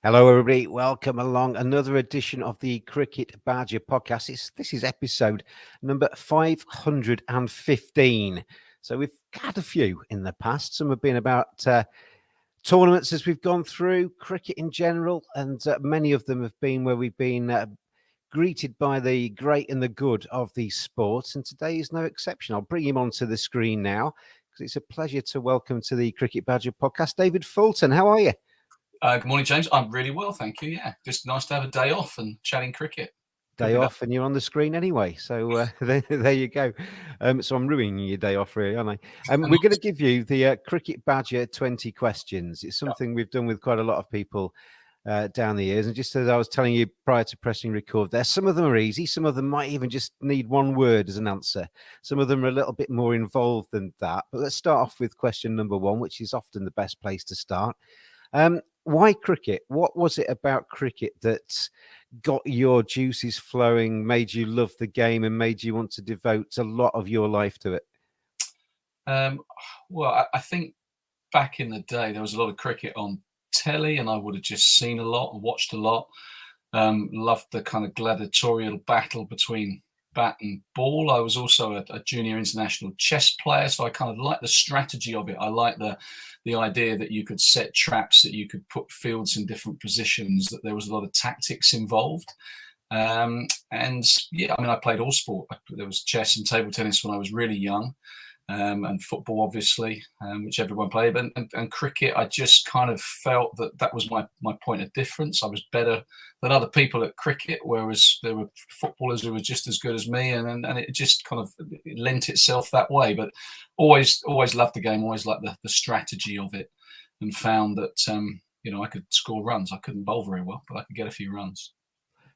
Hello, everybody. Welcome along another edition of the Cricket Badger podcast. This is episode number 515. So we've had a few in the past. Some have been about tournaments as we've gone through, cricket in general, and many of them have been where we've been greeted by the great and the good of the sport. And today is no exception. I'll bring him onto the screen now because it's a pleasure to welcome to the Cricket Badger podcast, David Fulton. How are you? Good morning, James. I'm really well, thank you. Yeah, just nice to have a day off and chatting cricket. Day off and you're on the screen anyway. So there you go. So I'm ruining your day off, really, aren't I? We're going to give you the Cricket Badger 20 questions. It's something we've done with quite a lot of people down the years. And just as I was telling you prior to pressing record there, some of them are easy. Some of them might even just need one word as an answer. Some of them are a little bit more involved than that. But let's start off with question number one, which is often the best place to start. Why cricket? What was it about cricket that got your juices flowing, made you love the game and made you want to devote a lot of your life to it? Well, I think back in the day, there was a lot of cricket on telly and I would have just seen a lot and watched a lot. Loved the kind of gladiatorial battle between bat and ball. I was also a junior international chess player, so I kind of liked the strategy of it. I liked the idea that you could set traps, that you could put fields in different positions, that there was a lot of tactics involved. And yeah, I mean, I played all sport. There was chess and table tennis when I was really young, and football, obviously, which everyone played. And cricket, I just kind of felt that was my point of difference. I was better than other people at cricket, whereas there were footballers who were just as good as me, and it just kind of lent itself that way. But always loved the game, always liked the strategy of it, and found that I could score runs. I couldn't bowl very well, but I could get a few runs.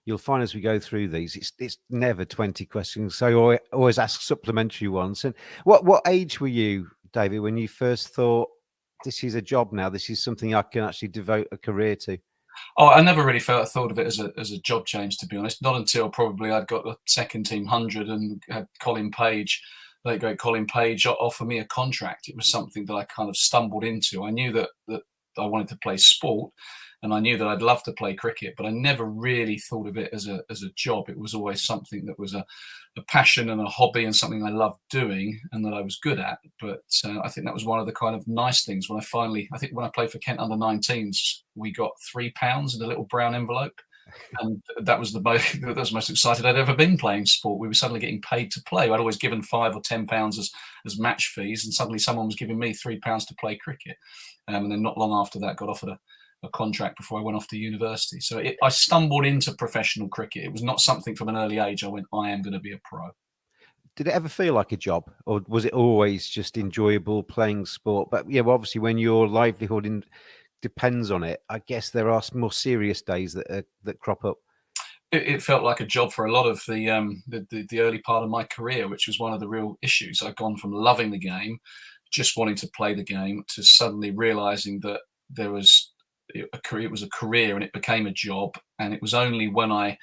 You'll find as we go through these, it's never 20 questions. So I always ask supplementary ones. And what age were you, David, when you first thought, this is a job now, this is something I can actually devote a career to? Oh, I never really thought of it as a job, James, to be honest. Not until probably I'd got the second team 100 and had Colin Page, late great Colin Page, offer me a contract. It was something that I kind of stumbled into. I knew that I wanted to play sport, and I knew that I'd love to play cricket, but I never really thought of it as a job. It was always something that was a passion and a hobby and something I loved doing and that I was good at. But I think that was one of the kind of nice things when when I played for Kent under-19s, we got £3 in a little brown envelope. And that was the most excited I'd ever been playing sport. We were suddenly getting paid to play. I'd always given £5 or £10 as match fees, and suddenly someone was giving me £3 to play cricket. And then not long after that, got offered a contract before I went off to university. So I stumbled into professional cricket. It was not something from an early age I went, I am going to be a pro. Did it ever feel like a job, or was it always just enjoyable playing sport? But yeah, well, obviously when your livelihood depends on it, I guess there are more serious days that crop up. It felt like a job for a lot of the early part of my career, which was one of the real issues. I'd gone from loving the game, just wanting to play the game, to suddenly realizing that it was a career and it became a job. And it was only when I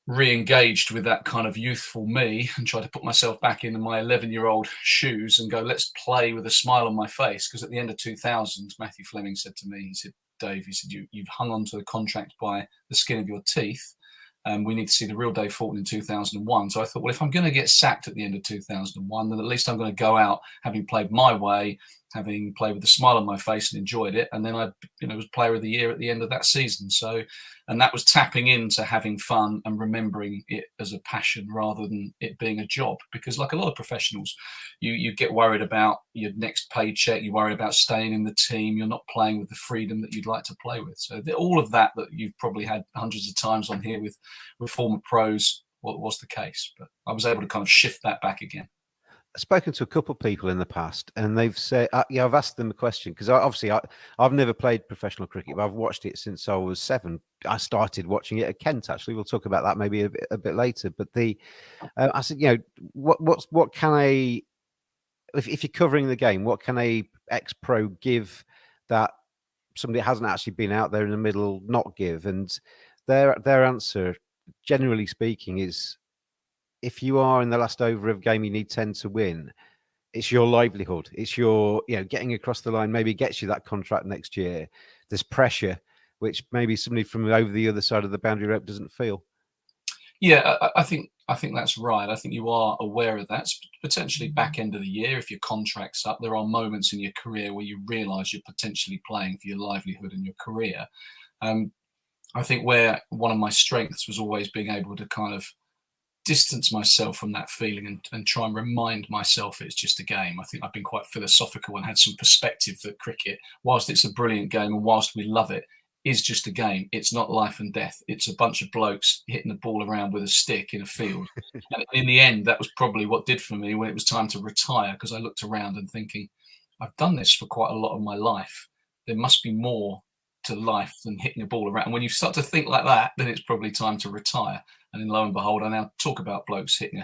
re-engaged with that kind of youthful me and tried to put myself back into my 11-year-old shoes and go, let's play with a smile on my face. Because at the end of 2000, Matthew Fleming said to me, he said, Dave, he said, you've hung on to the contract by the skin of your teeth. We need to see the real Dave Fulton in 2001. So I thought, well, if I'm going to get sacked at the end of 2001, then at least I'm going to go out having played my way, having played with a smile on my face and enjoyed it. And then I was player of the year at the end of that season. So, and that was tapping into having fun and remembering it as a passion rather than it being a job. Because like a lot of professionals, you get worried about your next paycheck, you worry about staying in the team, you're not playing with the freedom that you'd like to play with. So all of that you've probably had hundreds of times on here with former pros, what was the case. But I was able to kind of shift that back again. I've spoken to a couple of people in the past, and they've said, I've asked them a question because I've never played professional cricket, but I've watched it since I was 7. I started watching it at Kent. Actually, we'll talk about that maybe a bit later. But I said, what can if you're covering the game, what can a ex-pro give that somebody hasn't actually been out there in the middle not give? And their answer, generally speaking, is, if you are in the last over of a game, you need 10 to win. It's your livelihood. It's your, getting across the line maybe gets you that contract next year. There's pressure. which maybe somebody from over the other side of the boundary rope doesn't feel. Yeah, I think that's right. I think you are aware of that. Potentially back end of the year, if your contract's up, there are moments in your career where you realise you're potentially playing for your livelihood and your career. I think where one of my strengths was always being able to kind of distance myself from that feeling and try and remind myself it's just a game. I think I've been quite philosophical and had some perspective that cricket, whilst it's a brilliant game and whilst we love it, is just a game. It's not life and death. It's a bunch of blokes hitting the ball around with a stick in a field. And in the end, that was probably what did for me when it was time to retire, because I looked around and thinking, I've done this for quite a lot of my life. There must be more to life than hitting a ball around. And when you start to think like that, then it's probably time to retire. And then lo and behold, I now talk about blokes hitting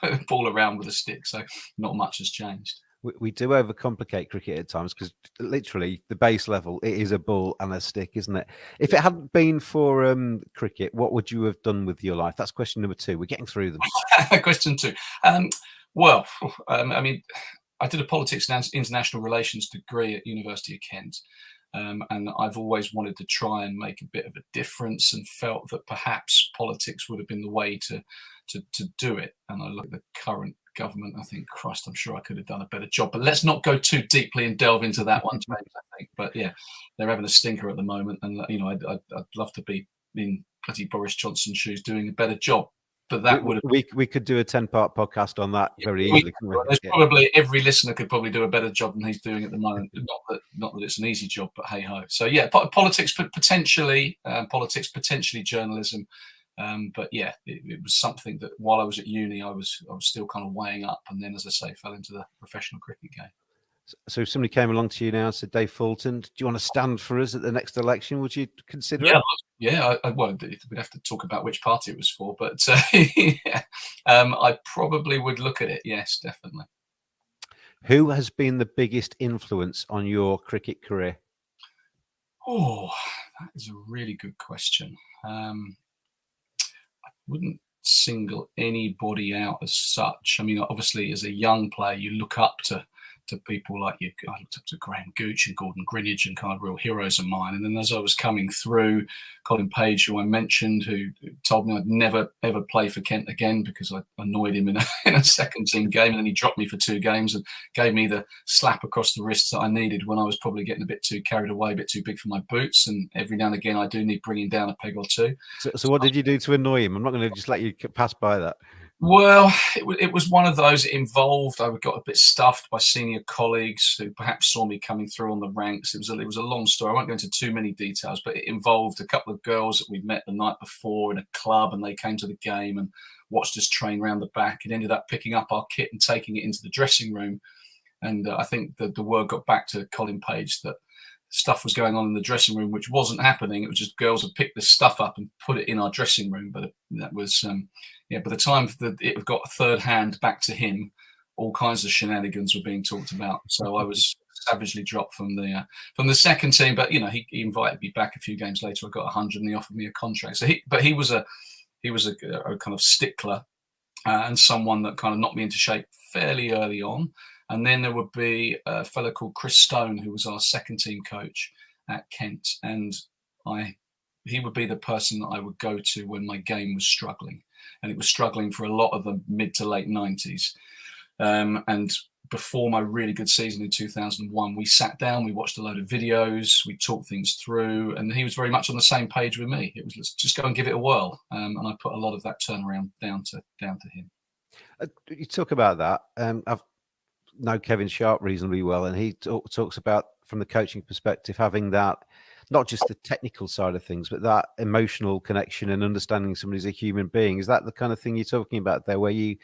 a ball around with a stick. So not much has changed. We do overcomplicate cricket at times, because literally the base level, it is a ball and a stick, isn't it? If it hadn't been for cricket, what would you have done with your life? That's question number 2. We're getting through them. Question 2. Well, I mean, I did a politics and international relations degree at University of Kent. And I've always wanted to try and make a bit of a difference, and felt that perhaps politics would have been the way to do it. And I look at the current government, I think, Christ, I'm sure I could have done a better job. But let's not go too deeply and delve into that one, James, I think. But yeah, they're having a stinker at the moment. And, you know, I'd love to be in bloody Boris Johnson's shoes doing a better job. But that would have... we could do a 10-part podcast on that very easily. There's probably every listener could probably do a better job than he's doing at the moment. Not that it's an easy job, but hey ho. So yeah, politics potentially, journalism. But yeah, it was something that while I was at uni, I was still kind of weighing up, and then, as I say, fell into the professional cricket game. So if somebody came along to you now and said, Dave Fulton, do you want to stand for us at the next election? Would you consider it? Yeah. Well, we'd have to talk about which party it was for, but yeah, I probably would look at it. Yes, definitely. Who has been the biggest influence on your cricket career? Oh, that is a really good question. I wouldn't single anybody out as such. I mean, obviously, as a young player, you look up to people like you. I looked up to Graham Gooch and Gordon Greenidge, and kind of real heroes of mine. And then as I was coming through, Colin Page, who I mentioned, who told me I'd never ever play for Kent again because I annoyed him in a second team game, and then he dropped me for 2 games and gave me the slap across the wrists that I needed when I was probably getting a bit too carried away, a bit too big for my boots. And every now and again, I do need bringing down a peg or 2. So what did you do to annoy him? I'm not going to just let you pass by that. Well, it was one of those. It involved, I got a bit stuffed by senior colleagues who perhaps saw me coming through on the ranks. It was a long story. I won't go into too many details, but it involved a couple of girls that we'd met the night before in a club, and they came to the game and watched us train around the back, and ended up picking up our kit and taking it into the dressing room. And I think the word got back to Colin Page that stuff was going on in the dressing room, which wasn't happening. It was just girls had picked this stuff up and put it in our dressing room. But that was, by the time that it got third hand back to him, all kinds of shenanigans were being talked about. So I was savagely dropped from the second team. But, you know, he invited me back a few games later. I got 100 and he offered me a contract. So he was a kind of stickler and someone that kind of knocked me into shape fairly early on. And then there would be a fellow called Chris Stone, who was our second team coach at Kent. And he would be the person that I would go to when my game was struggling. And it was struggling for a lot of the mid to late 90s. And before my really good season in 2001, we sat down, we watched a load of videos, we talked things through, and he was very much on the same page with me. It was, let's just go and give it a whirl. And I put a lot of that turnaround down to him. You talk about that. I've know Kevin Sharp reasonably well, and he talks about, from the coaching perspective, having that, not just the technical side of things, but that emotional connection and understanding somebody as a human being. Is that the kind of thing you're talking about there, where you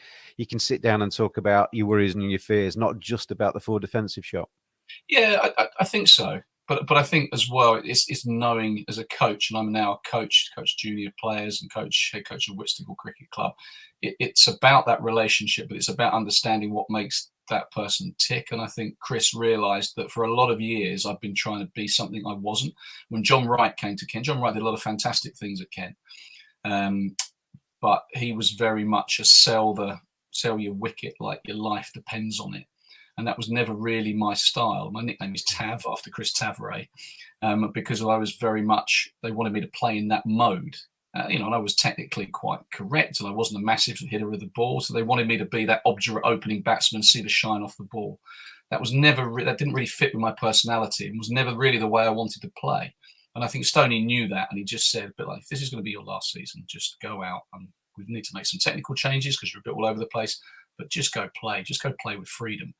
can sit down and talk about your worries and your fears, not just about the forward defensive shot? Yeah, I think so. But I think as well, it's knowing as a coach, and I'm now a coach junior players and head coach of Whitstable Cricket Club. It's about that relationship, but it's about understanding what makes that person tick. And I think Chris realised that for a lot of years I've been trying to be something I wasn't. When John Wright came to Kent, John Wright did a lot of fantastic things at Kent, but he was very much a sell your wicket like your life depends on it. and that was never really my style. My nickname is Tav, after Chris Tavare, because I was very much, they wanted me to play in that mode. And I was technically quite correct, and I wasn't a massive hitter of the ball, so they wanted me to be that obdurate opening batsman, see the shine off the ball. That was never, that didn't really fit with my personality, and was never really the way I wanted to play. And I think Stoney knew that, and he just said, a bit like, if this is going to be your last season, just go out, and we need to make some technical changes because you're a bit all over the place, but just go play with freedom.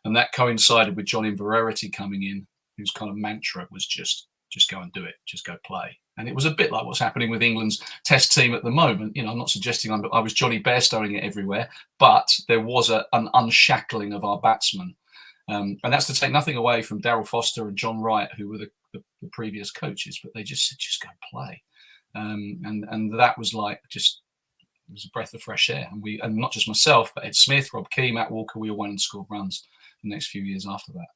And that coincided with John Inverarity coming in, whose kind of mantra was just go and do it, just go play. And it was a bit like what's happening with England's test team at the moment. I'm not suggesting I was Johnny Bairstowing it everywhere, but there was an unshackling of our batsmen. And that's to take nothing away from Darryl Foster and John Wright, who were the previous coaches, but they just said, just go play. And that was like, just, it was a breath of fresh air. And not just myself, but Ed Smith, Rob Key, Matt Walker, we all went and scored runs the next few years after that.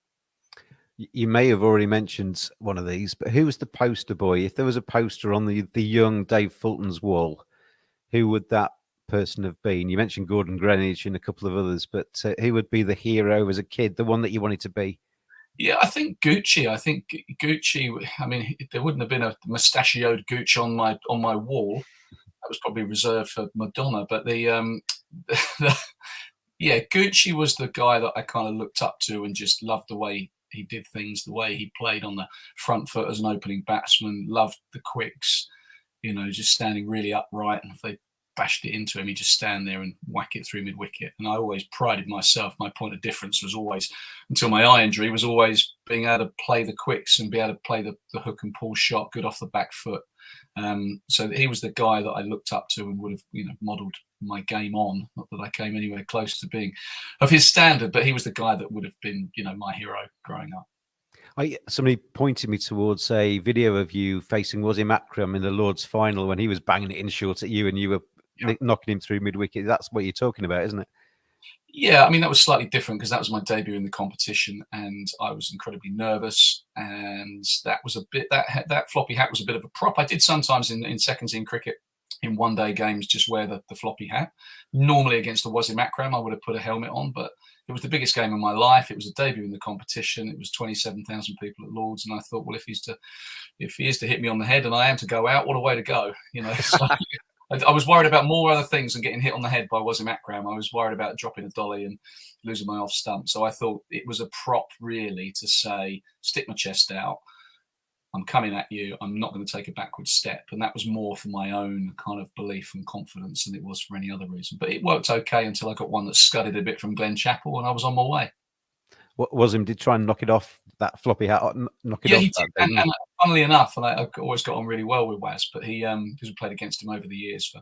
You may have already mentioned one of these, but who was the poster boy? If there was a poster on the young Dave Fulton's wall, who would that person have been? You mentioned Gordon Greenwich and a couple of others, but who would be the hero as a kid, the one that you wanted to be? Yeah, I think Gucci. I mean, there wouldn't have been a mustachioed Gooch on my wall. That was probably reserved for Madonna. But yeah, Gucci was the guy that I kind of looked up to and just loved the way he did things, the way he played on the front foot as an opening batsman. Loved the quicks, just standing really upright, and if they bashed it into him, he'd just stand there and whack it through mid-wicket. And I always prided myself, my point of difference was always, until my eye injury, was always being able to play the quicks and be able to play the hook and pull shot good off the back foot. So he was the guy that I looked up to and would have, modelled my game on. Not that I came anywhere close to being of his standard, but he was the guy that would have been, my hero growing up. Somebody pointed me towards a video of you facing Wasim Akram in the Lord's final when he was banging it in short at you and you were knocking him through mid-wicket. That's what you're talking about, isn't it? Yeah, I mean, that was slightly different because that was my debut in the competition and I was incredibly nervous, and that was a bit, that floppy hat was a bit of a prop. I did sometimes in second team cricket in one-day games just wear the floppy hat. Normally against the Wasim Akram, I would have put a helmet on, but it was the biggest game of my life. It was a debut in the competition. It was 27,000 people at Lord's, and I thought, well, if he is to hit me on the head and I am to go out, what a way to go, So I was worried about more other things than getting hit on the head by Wasim Akram. I was worried about dropping a dolly and losing my off stump. So I thought it was a prop, really, to say, stick my chest out. I'm coming at you. I'm not going to take a backward step. And that was more for my own kind of belief and confidence than it was for any other reason. But it worked okay until I got one that scudded a bit from Glen Chapel and I was on my way. Wasim did try and knock it off, that floppy hat, knock it off. He did. And funnily enough, and I always got on really well with Waz, but because we played against him over the years for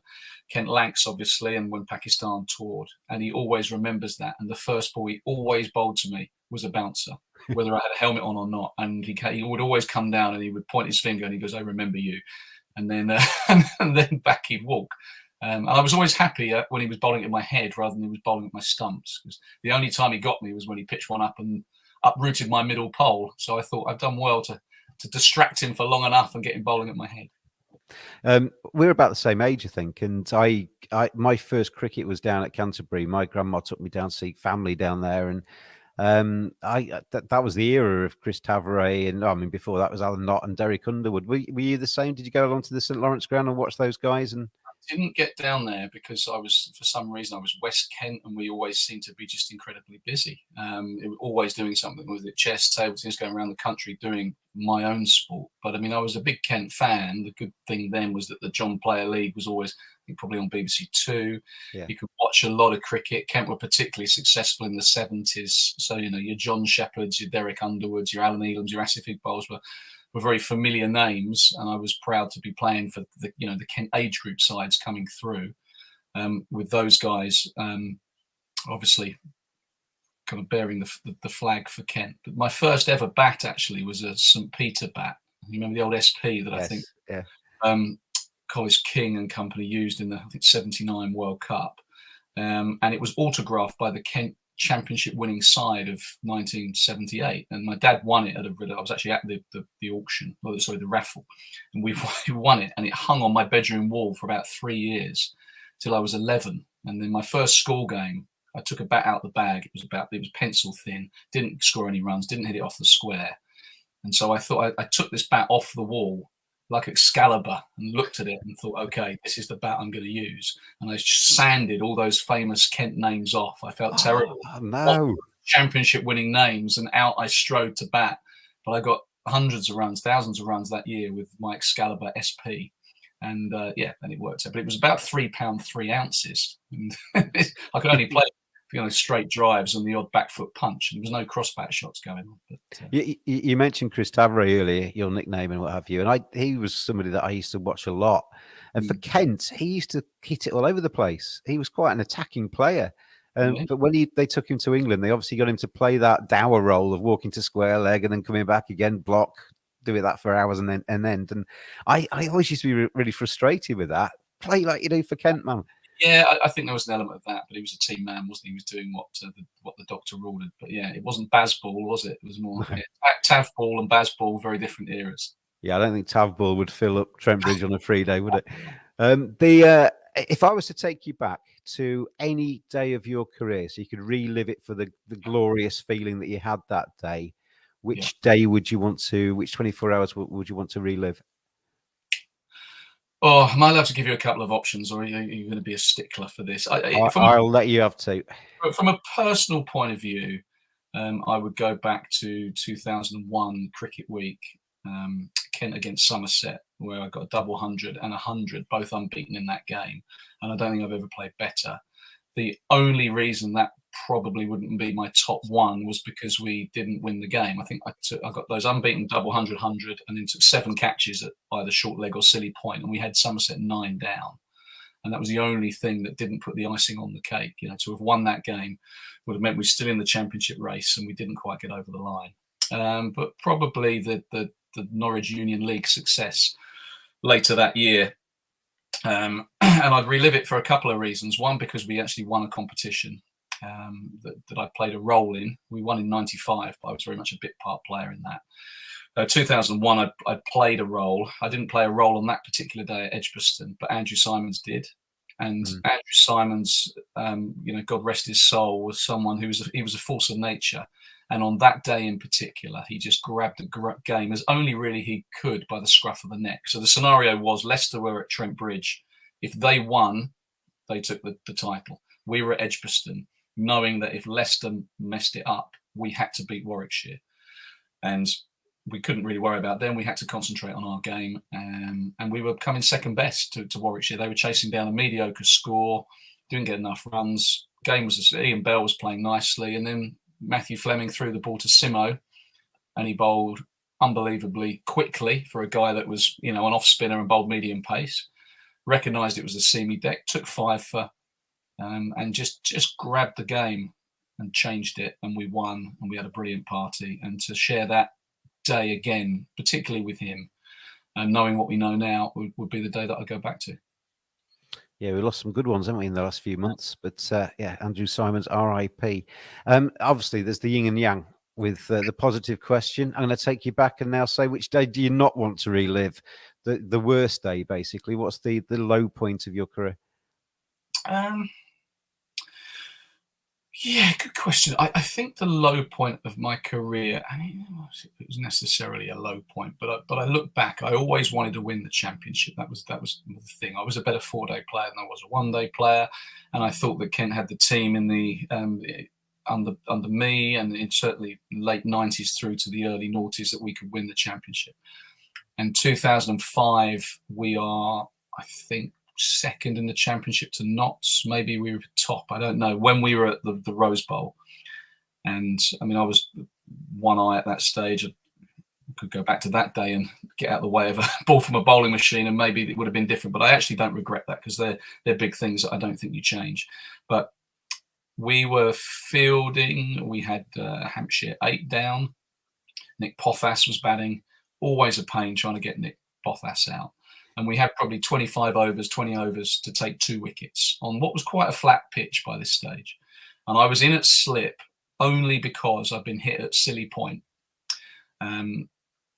Kent Lancs, obviously, and when Pakistan toured, and he always remembers that. And the first ball he always bowled to me was a bouncer, whether I had a helmet on or not. And he would always come down and he would point his finger and he goes, "I remember you," and then and then back he'd walk. And I was always happy when he was bowling at my head rather than he was bowling at my stumps, because the only time he got me was when he pitched one up and uprooted my middle pole. So I thought I've done well to distract him for long enough and get him bowling at my head. We're about the same age, I think. And my first cricket was down at Canterbury. My grandma took me down to see family down there. And that was the era of Chris Tavare. And I mean, before that was Alan Knott and Derek Underwood. Were you the same? Did you go along to the St. Lawrence ground and watch those guys? And didn't get down there because for some reason I was West Kent and we always seemed to be just incredibly busy. It was always doing something with it, chess, table tennis, going around the country doing my own sport. But I mean, I was a big Kent fan. The good thing then was that the John Player League was always, I think, probably on BBC Two. Yeah. You could watch a lot of cricket. Kent were particularly successful in the 70s. So, your John Shepherds, your Derek Underwoods, your Alan Ealams, your Asif Iqbals were very familiar names, and I was proud to be playing for the Kent age group sides coming through with those guys, obviously kind of bearing the flag for Kent. But my first ever bat actually was a St. Peter bat. You remember the old SP that I think Collis King and company used in the 79 World Cup, and it was autographed by the Kent championship winning side of 1978, and my dad won it I was actually at the auction, the raffle, and we won it, and it hung on my bedroom wall for about 3 years till I was 11. And then my first school game, I took a bat out the bag. It was pencil thin, didn't score any runs, didn't hit it off the square. And so I thought I took this bat off the wall like Excalibur and looked at it and thought, okay, this is the bat I'm going to use. And I sanded all those famous Kent names off. I felt terrible. Oh, no. Championship winning names, and out I strode to bat. But I got hundreds of runs, thousands of runs that year with my Excalibur SP. And then it worked out. But it was about £3 3 ounces. And I could only play straight drives and the odd back foot punch. And there was no cross bat shots going on. But, you mentioned Chris Taveray earlier, your nickname and what have you. And he was somebody that I used to watch a lot. And for Kent, he used to hit it all over the place. He was quite an attacking player. But when they took him to England, they obviously got him to play that dour role of walking to square leg and then coming back again, block, do that for hours and then end. And I always used to be really frustrated with that. Play like you do for Kent, man. Yeah, I think there was an element of that, but he was a team man, wasn't he? He was doing what the doctor ruled. But yeah, it wasn't Bazball, was it? It was more Tav Ball and Bazball, very different eras. Yeah, I don't think Tav Ball would fill up Trent Bridge on a free day, would it? If I was to take you back to any day of your career, so you could relive it for the glorious feeling that you had that day, which day would you want to? Which 24 hours would you want to relive? Oh, am I allowed to give you a couple of options, or are you going to be a stickler for this? I'll let you have to. From a personal point of view, I would go back to 2001 Cricket Week, Kent against Somerset, where I got a double 100 and 100, both unbeaten in that game. And I don't think I've ever played better. The only reason that probably wouldn't be my top one was because we didn't win the game. I think I got those unbeaten double 100, 100, and then took 7 catches at either short leg or silly point, and we had Somerset 9 down. And that was the only thing that didn't put the icing on the cake. To have won that game would have meant we're still in the championship race, and we didn't quite get over the line. But probably the Norwich Union League success later that year. And I'd relive it for a couple of reasons. One, because we actually won a competition that I played a role in. We won in '95, but I was very much a bit part player in that. 2001, I played a role. I didn't play a role on that particular day at Edgbaston, but Andrew Simons did. And Andrew Simons, God rest his soul, was someone he was a force of nature. And on that day in particular, he just grabbed the game as only really he could by the scruff of the neck. So the scenario was Leicester were at Trent Bridge. If they won, they took the title. We were at Edgbaston, knowing that if Leicester messed it up, we had to beat Warwickshire. And we couldn't really worry about them. We had to concentrate on our game. And we were coming second best to Warwickshire. They were chasing down a mediocre score, didn't get enough runs. Game was, Ian Bell was playing nicely. And then Matthew Fleming threw the ball to Simo, and he bowled unbelievably quickly for a guy that was, an off spinner and bowled medium pace. Recognised it was a seamy deck, took 5 for, and just grabbed the game and changed it, and we won, and we had a brilliant party. And to share that day again, particularly with him, and knowing what we know now, would be the day that I go back to. Yeah, we lost some good ones, haven't we, in the last few months? But Andrew Simons, RIP. Obviously, there's the yin and yang with the positive question. I'm going to take you back and now say, which day do you not want to relive? The worst day, basically. What's the low point of your career? Yeah, good question. I think the low point of my career, it was necessarily a low point, but I look back, I always wanted to win the championship. That was the thing. I was a better 4-day player than I was a 1-day player, and I thought that Kent had the team in the under me, and in certainly late 90s through to the early noughties that we could win the championship. And 2005, we are, I think, second in the championship to Notts. Maybe we were top, I don't know, when we were at the Rose Bowl. And I was one eye at that stage. I could go back to that day and get out of the way of a ball from a bowling machine, and maybe it would have been different. But I actually don't regret that, because they're big things that I don't think you change. But we were fielding, we had Hampshire 8 down. Nick Pothas was batting. Always a pain trying to get Nick Pothas out. And we had probably 20 overs to take 2 wickets on what was quite a flat pitch by this stage. And I was in at slip only because I'd been hit at silly point. And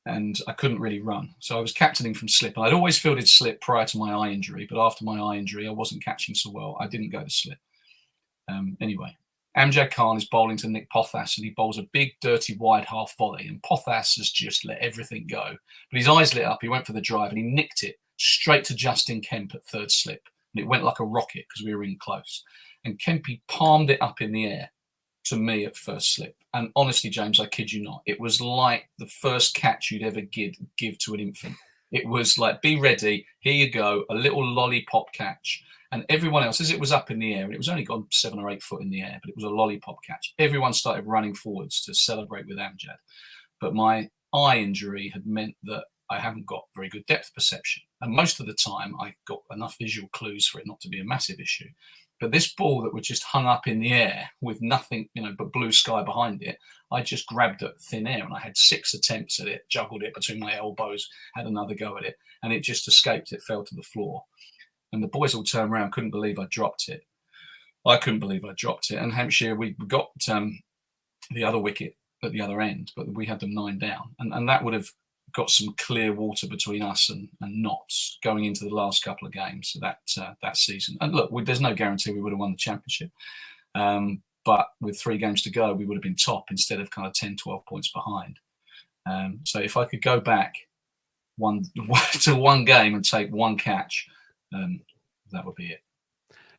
I couldn't really run. So I was captaining from slip. And I'd always fielded slip prior to my eye injury, but after my eye injury, I wasn't catching so well. I didn't go to slip. Anyway, Amjad Khan is bowling to Nick Pothas, and he bowls a big, dirty, wide half volley. And Pothas has just let everything go. But his eyes lit up. He went for the drive, and he nicked it straight to Justin Kemp at third slip. And it went like a rocket because we were in close. And Kempy palmed it up in the air to me at first slip. And honestly, James, I kid you not, it was like the first catch you'd ever give to an infant. It was like, be ready, here you go, a little lollipop catch. And everyone else, as it was up in the air, and it was only gone 7 or 8 foot in the air, but it was a lollipop catch. Everyone started running forwards to celebrate with Amjad. But my eye injury had meant that I haven't got very good depth perception. And most of the time, I got enough visual clues for it not to be a massive issue. But this ball that was just hung up in the air with nothing, but blue sky behind it, I just grabbed at thin air, and I had 6 attempts at it, juggled it between my elbows, had another go at it, and it just escaped. It fell to the floor. And the boys all turned around, couldn't believe I dropped it. I couldn't believe I dropped it. And Hampshire, we got the other wicket at the other end, but we had them 9 down. And that would have got some clear water between us and Notts going into the last couple of games that season. And look, there's no guarantee we would have won the championship. But with 3 games to go, we would have been top instead of kind of 10, 12 points behind. So if I could go back to one game and take 1 catch, that would be it.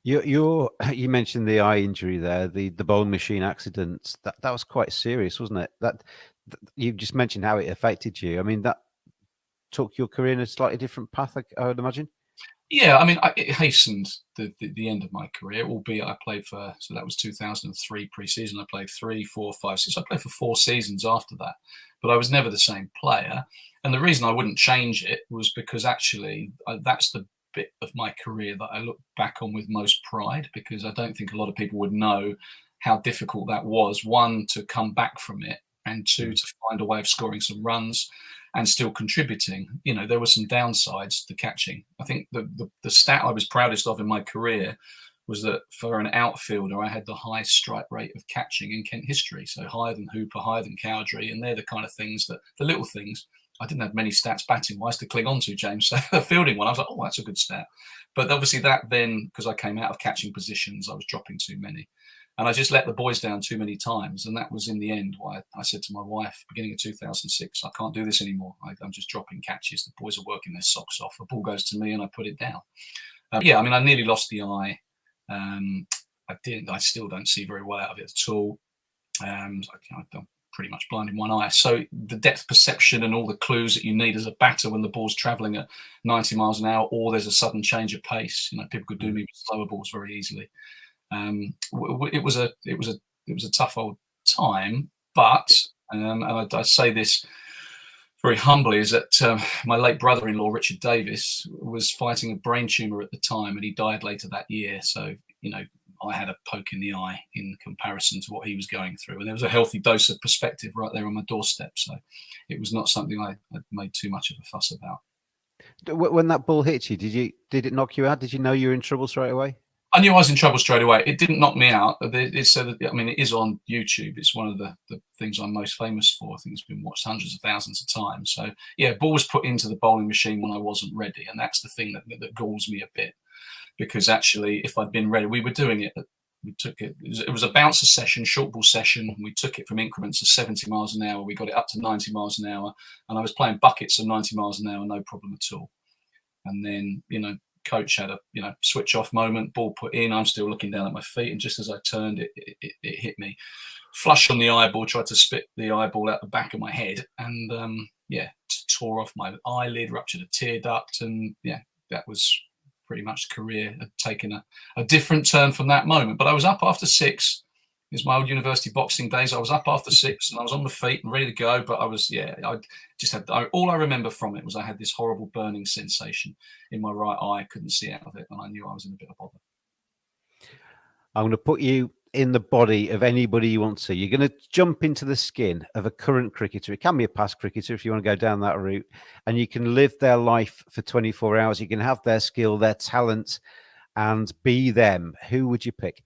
You mentioned the eye injury there, the bowling machine accident. That was quite serious, wasn't it? That you just mentioned how it affected you. I mean, that took your career in a slightly different path, I would imagine. Yeah, I mean, it hastened the end of my career, albeit I played so that was 2003 pre-season. I played 3, 4, 5, 6. I played for 4 seasons after that, but I was never the same player. And the reason I wouldn't change it was because actually that's the bit of my career that I look back on with most pride, because I don't think a lot of people would know how difficult that was. 1, to come back from it, and 2, to find a way of scoring some runs and still contributing. There were some downsides to catching. I think the stat I was proudest of in my career was that for an outfielder, I had the highest strike rate of catching in Kent history. So higher than Hooper, higher than Cowdrey. And they're the kind of things the little things. I didn't have many stats batting-wise to cling on to, James. So the fielding one, I was like, oh, that's a good stat. But obviously that then, because I came out of catching positions, I was dropping too many. And I just let the boys down too many times. And that was in the end why I said to my wife, beginning of 2006, I can't do this anymore. I'm just dropping catches. The boys are working their socks off. The ball goes to me and I put it down. I nearly lost the eye. I still don't see very well out of it at all. I'm pretty much blind in one eye. So the depth perception and all the clues that you need as a batter when the ball's travelling at 90 miles an hour, or there's a sudden change of pace. People could do me with slower balls very easily. It was a tough old time, but and I say this very humbly, is that my late brother-in-law Richard Davis was fighting a brain tumour at the time, and he died later that year. So I had a poke in the eye in comparison to what he was going through, and there was a healthy dose of perspective right there on my doorstep. So it was not something I made too much of a fuss about. When that ball hit you, did it knock you out? Did you know you were in trouble straight away? I knew I was in trouble straight away. It didn't knock me out. It is on YouTube. It's one of the things I'm most famous for. I think it's been watched hundreds of thousands of times. So yeah, ball was put into the bowling machine when I wasn't ready, and that's the thing that galls me a bit. Because actually, if I'd been ready, we were doing it. We took it. It was a bouncer session, short ball session. We took it from increments of 70 miles an hour. We got it up to 90 miles an hour, and I was playing buckets of 90 miles an hour, no problem at all. And then, coach had a switch off moment. Ball put in. I'm still looking down at my feet, and just as I turned, it hit me flush on the eyeball. Tried to spit the eyeball out the back of my head, and tore off my eyelid, ruptured a tear duct, and that was pretty much career had taken a different turn from that moment. But I was up after 6. It was my old university boxing days. I was up after 6 and I was on my feet and ready to go. But I just had all I remember from it was I had this horrible burning sensation in my right eye. I couldn't see out of it, and I knew I was in a bit of bother. I'm going to put you in the body of anybody you want to. You're going to jump into the skin of a current cricketer. It can be a past cricketer if you want to go down that route, and you can live their life for 24 hours. You can have their skill, their talent, and be them. Who would you pick?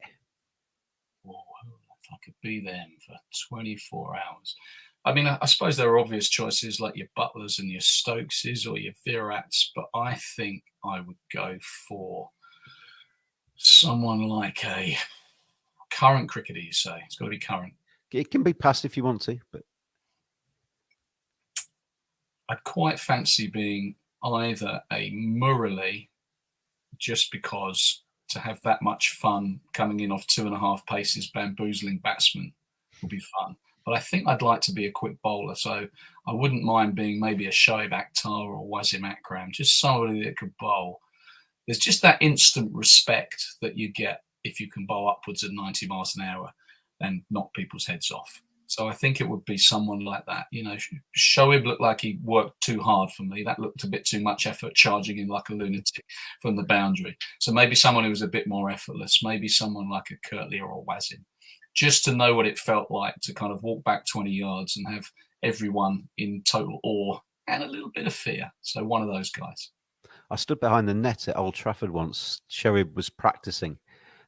If I could be them for 24 hours. I mean, I suppose there are obvious choices like your Butlers and your Stokeses or your Virats, but I think I would go for someone like a Current cricketer, you say? It's got to be current. It can be past if you want to, but I'd quite fancy being either a Murali, just because to have that much fun coming in off 2.5 paces, bamboozling batsmen would be fun. But I think I'd like to be a quick bowler, so I wouldn't mind being maybe a Shoaib Akhtar or Wasim Akram, just somebody that could bowl. There's just that instant respect that you get if you can bowl upwards at 90 miles an hour and knock people's heads off. So I think it would be someone like that. You know, Shoaib looked like he worked too hard for me. That looked a bit too much effort, charging in like a lunatic from the boundary. So maybe someone who was a bit more effortless, maybe someone like a Kirtley or a Wasim, just to know what it felt like to kind of walk back 20 yards and have everyone in total awe and a little bit of fear. So one of those guys. I stood behind the net at Old Trafford once. Shoaib was practicing.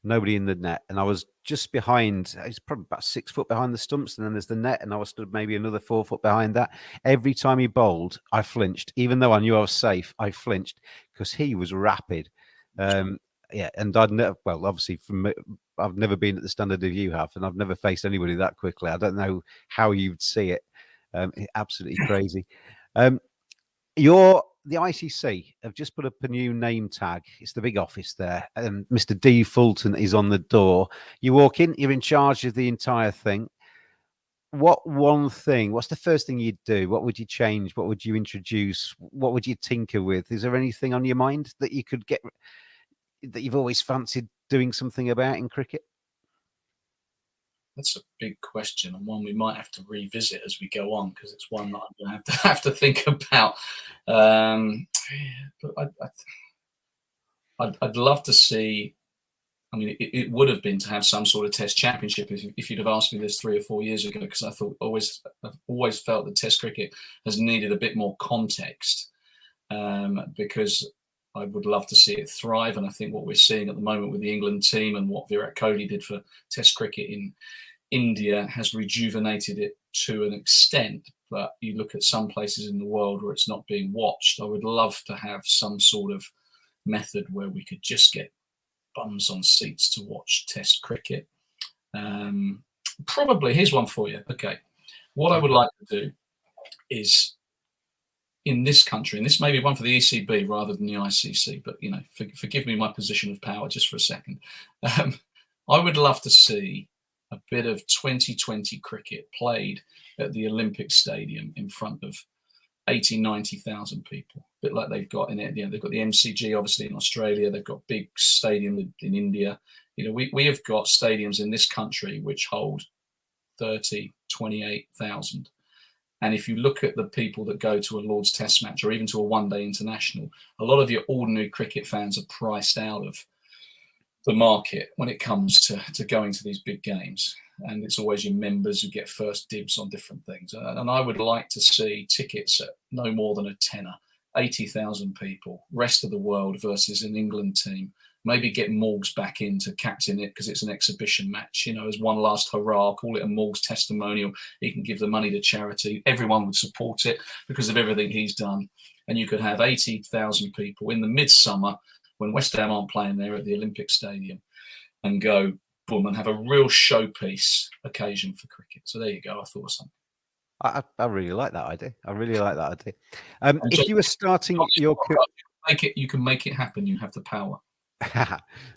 Nobody in the net, and I was just behind. It's probably about 6 foot behind the stumps, and then there's the net, and I was stood maybe another 4 foot behind that. Every time he bowled, I flinched, even though I knew I was safe. I flinched because he was rapid. Yeah, and I'd never. Well, obviously, I've never been at the standard of you have, and I've never faced anybody that quickly. I don't know how you'd see it. Absolutely crazy. The ICC have just put up a new name tag. It's the big office there. Mr. D. Fulton is on the door. You walk in, you're in charge of the entire thing. What's the first thing you'd do? What would you change? What would you introduce? What would you tinker with? Is there anything on your mind that you could get, that you've always fancied doing something about in cricket? That's a big question, and one we might have to revisit as we go on, because it's one that I'm going to have to think about. I'd love to see. I mean, it would have been to have some sort of Test championship if you'd have asked me this 3 or 4 years ago, because I've always felt that Test cricket has needed a bit more context, because I would love to see it thrive. And I think what we're seeing at the moment with the England team and what Virat Kohli did for Test cricket in India has rejuvenated it to an extent. But you look at some places in the world where it's not being watched. I would love to have some sort of method where we could just get bums on seats to watch Test cricket. Probably, here's one for you. Okay. What I would like to do is, in this country, and this may be one for the ECB rather than the ICC, but, you know, forgive me my position of power just for a second. I would love to see a bit of 2020 cricket played at the Olympic Stadium in front of 80, 90,000 people, a bit like they've got in it. You know, they've got the MCG, obviously, in Australia. They've got big stadium in India. You know, we have got stadiums in this country which hold 30, 28,000. And if you look at the people that go to a Lord's Test match or even to a one-day international, a lot of your ordinary cricket fans are priced out of the market when it comes to going to these big games. And it's always your members who get first dibs on different things. And I would like to see tickets at no more than a tenner, 80,000 people, rest of the world versus an England team. Maybe get Morgs back in to captain it because it's an exhibition match, you know, as one last hurrah. Call it a Morgs testimonial. He can give the money to charity. Everyone would support it because of everything he's done. And you could have 80,000 people in the midsummer when West Ham aren't playing there at the Olympic Stadium and go, boom, and have a real showpiece occasion for cricket. So there you go. I thought of something. I really like that idea. If you were starting your you can make it happen. You have the power.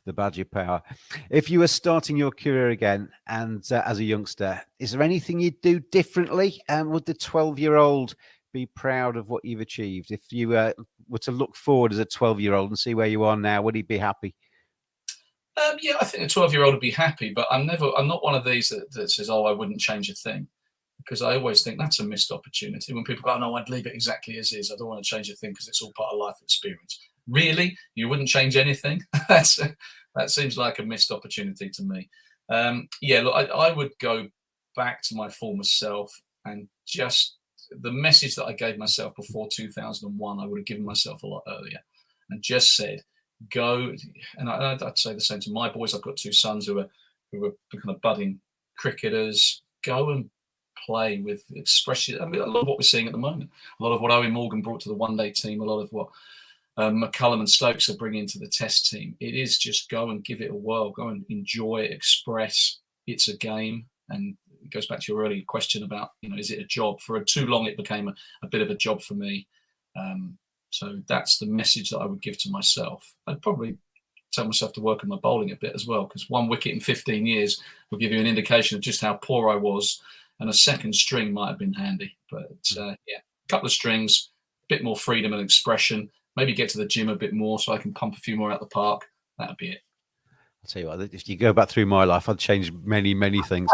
The badge of power. If you were starting your career again and as a youngster, is there anything you'd do differently? Would the 12-year-old be proud of what you've achieved? If you were to look forward as a 12-year-old and see where you are now, would he be happy? Yeah, I think a 12-year-old would be happy, but I'm not one of these that says, oh, I wouldn't change a thing, because I always think that's a missed opportunity. When people go, oh, no, I'd leave it exactly as is. I don't want to change a thing because it's all part of life experience. Really? You wouldn't change anything? That seems like a missed opportunity to me. Yeah, look, I would go back to my former self, and just the message that I gave myself before 2001, I would have given myself a lot earlier, and just said, go. And I'd say the same to my boys. I've got 2 sons who are kind of budding cricketers. Go and play with expression. I mean, a lot of what we're seeing at the moment, a lot of what Owen Morgan brought to the one-day team, a lot of what McCullum and Stokes are bringing to the Test team. It is just go and give it a whirl, go and enjoy, express, it's a game, and it goes back to your earlier question about, is it a job? For too long, it became a bit of a job for me. So that's the message that I would give to myself. I'd probably tell myself to work on my bowling a bit as well, because 1 wicket in 15 years will give you an indication of just how poor I was, and a second string might have been handy. But a couple of strings, a bit more freedom and expression, maybe get to the gym a bit more so I can pump a few more out the park. That'd be it. I'll tell you what, if you go back through my life, I'd change many, many things.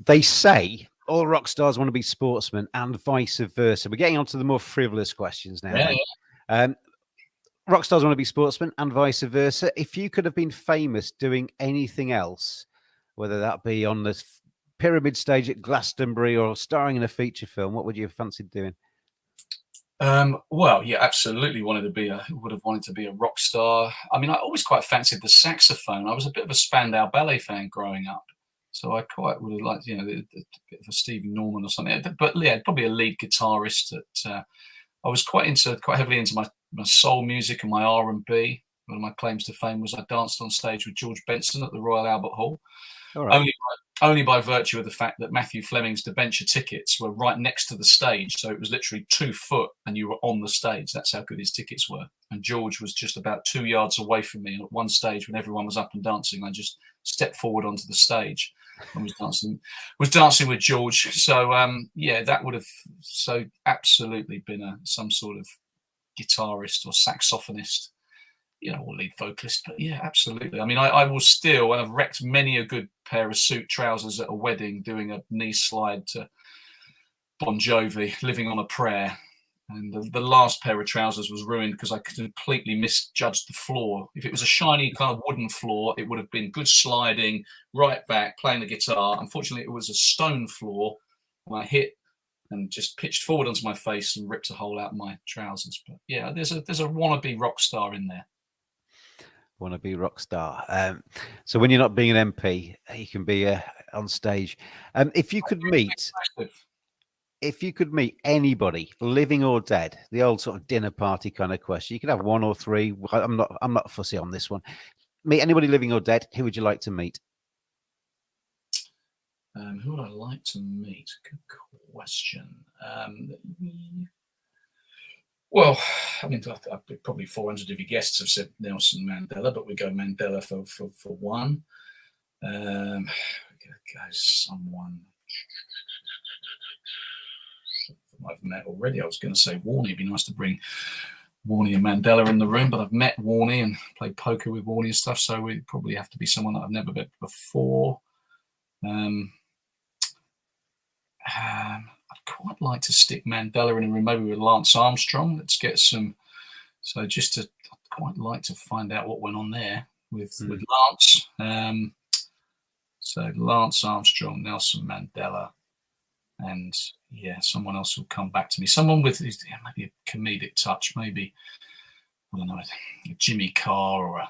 They say all rock stars want to be sportsmen and vice versa. We're getting on to the more frivolous questions now. Yeah. Rock stars want to be sportsmen and vice versa. If you could have been famous doing anything else, whether that be on the pyramid stage at Glastonbury or starring in a feature film, what would you have fancied doing? Well, yeah, absolutely would have wanted to be a rock star. I mean, I always quite fancied the saxophone. I was a bit of a Spandau Ballet fan growing up, so I quite would have liked, a bit of a Stevie Norman or something. But yeah, probably a lead guitarist. I was quite heavily into my soul music and my R&B. One of my claims to fame was I danced on stage with George Benson at the Royal Albert Hall. All right. Only by virtue of the fact that Matthew Fleming's debenture tickets were right next to the stage. So it was literally 2 foot and you were on the stage. That's how good his tickets were. And George was just about 2 yards away from me. And at one stage, when everyone was up and dancing, I just stepped forward onto the stage and was dancing with George. So, that would have absolutely been some sort of guitarist or saxophonist, or lead vocalist. But yeah, absolutely. I mean, I will still, and I've wrecked many a good pair of suit trousers at a wedding doing a knee slide to Bon Jovi, Living on a Prayer. And the last pair of trousers was ruined because I completely misjudged the floor. If it was a shiny kind of wooden floor, it would have been good sliding, right back, playing the guitar. Unfortunately, it was a stone floor, and I hit and just pitched forward onto my face and ripped a hole out of my trousers. But yeah, there's a wannabe rock star in there. Wannabe rock star. So when you're not being an MP, you can be on stage. If you could meet anybody, living or dead, the old sort of dinner party kind of question. You could have 1 or 3. I'm not fussy on this one. Meet anybody living or dead. Who would you like to meet? Who would I like to meet? Good question. Well, I mean, probably 400 of your guests have said Nelson Mandela, but we go Mandela for one. We're going to go someone I've met already. I was going to say Warney. It'd be nice to bring Warney and Mandela in the room, but I've met Warney and played poker with Warney and stuff, so it probably have to be someone that I've never met before. I'd quite like to stick Mandela in a room, maybe with Lance Armstrong. Let's get some. So I'd quite like to find out what went on there with Lance. So Lance Armstrong, Nelson Mandela, and someone else will come back to me. Someone with maybe a comedic touch, maybe I don't know, a Jimmy Carr or a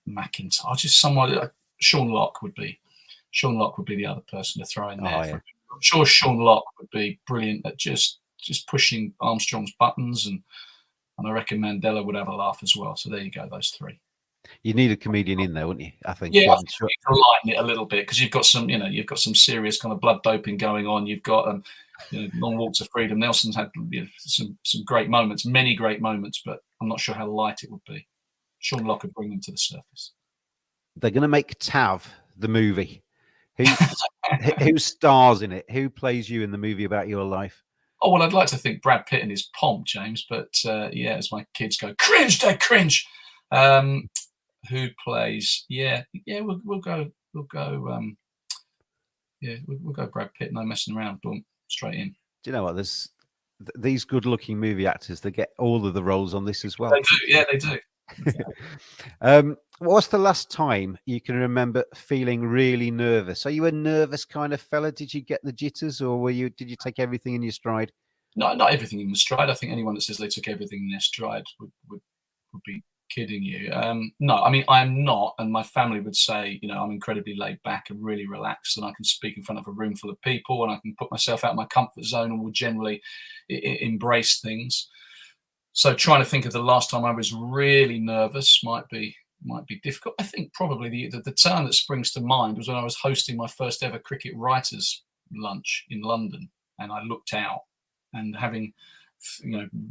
McIntyre. Just someone. Sean Locke would be the other person to throw in there. I'm sure Sean Locke would be brilliant at just pushing Armstrong's buttons, and I reckon Mandela would have a laugh as well. So there you go, those 3. You need a comedian in there, wouldn't you? I think. Yeah, to lighten it a little bit, because you've got some serious kind of blood doping going on. You've got Long Walks of Freedom. Nelson's had some great moments, many great moments, but I'm not sure how light it would be. Sean Locke would bring them to the surface. They're going to make Tav the movie. Who stars in it? Who plays you in the movie about your life? Oh, well, I'd like to think Brad Pitt in his pomp, James, but as my kids go, cringe, Dad, cringe. Who plays? We'll go Brad Pitt. No messing around. Boom, straight in. Do you know what? There's these good-looking movie actors. They get all of the roles on this as well. They do. Yeah, they do. What's the last time you can remember feeling really nervous? Are you a nervous kind of fella? Did you get the jitters, or did you take everything in your stride? No, not everything in your stride. I think anyone that says they took everything in their stride would be kidding you. No, I mean, I am not, and my family would say, I'm incredibly laid back and really relaxed, and I can speak in front of a room full of people, and I can put myself out of my comfort zone, and will generally embrace things. So trying to think of the last time I was really nervous might be might be difficult. I think probably the term that springs to mind was when I was hosting my first ever cricket writers' lunch in London, and I looked out, and having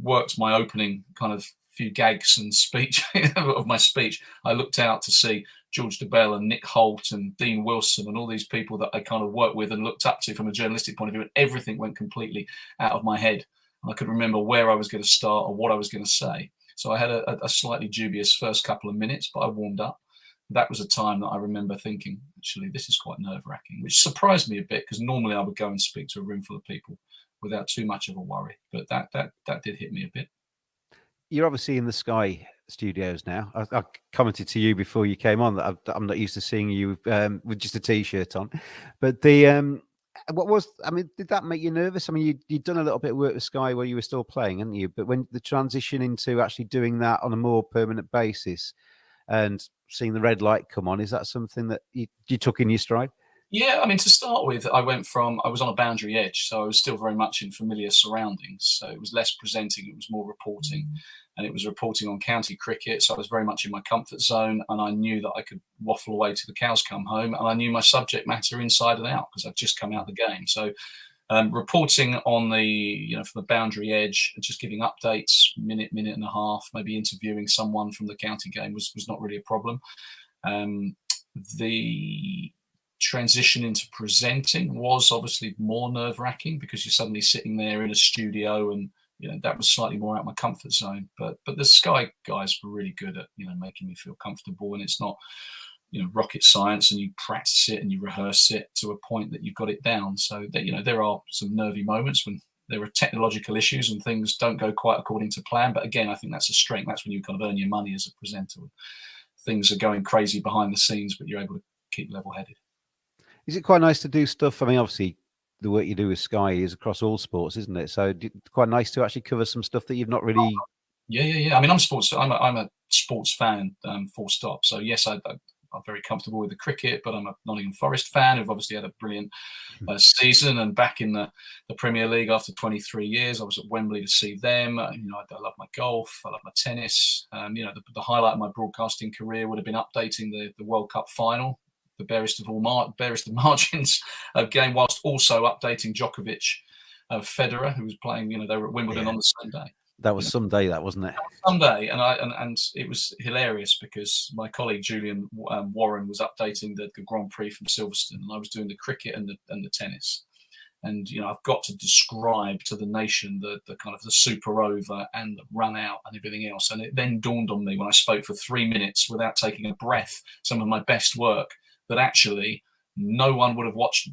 worked my opening kind of few gags and speech of my speech, I looked out to see George DeBell and Nick Holt and Dean Wilson and all these people that I kind of worked with and looked up to from a journalistic point of view, and everything went completely out of my head. And I could remember where I was going to start or what I was going to say. So I had a slightly dubious first couple of minutes, but I warmed up. That was a time that I remember thinking, actually, this is quite nerve-wracking, which surprised me a bit, because normally I would go and speak to a room full of people without too much of a worry. But that did hit me a bit. You're obviously in the Sky studios now. I commented to you before you came on that I'm not used to seeing you with just a T-shirt on. But did that make you nervous? I mean, you'd done a little bit of work with Sky while you were still playing, hadn't you? But when the transition into actually doing that on a more permanent basis and seeing the red light come on, is that something that you took in your stride? Yeah, I mean, to start with, I was on a boundary edge, so I was still very much in familiar surroundings. So it was less presenting, it was more reporting. And it was reporting on county cricket, so I was very much in my comfort zone, and I knew that I could waffle away till the cows come home, and I knew my subject matter inside and out because I'd just come out of the game. So reporting on from the boundary edge, just giving updates, minute and a half, maybe interviewing someone from the county game was not really a problem. The transition into presenting was obviously more nerve-wracking because you're suddenly sitting there in a studio, and that was slightly more out of my comfort zone. But the Sky guys were really good at making me feel comfortable, and it's not rocket science, and you practice it and you rehearse it to a point that you've got it down. So that there are some nervy moments when there are technological issues and things don't go quite according to plan. But again, I think that's a strength. That's when you kind of earn your money as a presenter. Things are going crazy behind the scenes, but you're able to keep level-headed. Is it quite nice to do stuff? I mean, obviously, the work you do with Sky is across all sports, isn't it? So quite nice to actually cover some stuff that you've not really. Yeah. I mean, I'm a sports fan, full stop. So yes, I'm very comfortable with the cricket, but I'm a Nottingham Forest fan who've obviously had a brilliant season, and back in the Premier League after 23 years. I was at Wembley to see them. I love my golf, I love my tennis. The highlight of my broadcasting career would have been updating the World Cup final, the barest of margins game, whilst also updating Djokovic, Federer, who was playing. They were at Wimbledon on the same day. That was some day, that wasn't it? Some day, and it was hilarious because my colleague Julian Warren was updating the Grand Prix from Silverstone, and I was doing the cricket and the tennis. And I've got to describe to the nation the kind of the super over and the run out and everything else. And it then dawned on me when I spoke for 3 minutes without taking a breath, some of my best work, that actually no one would have watched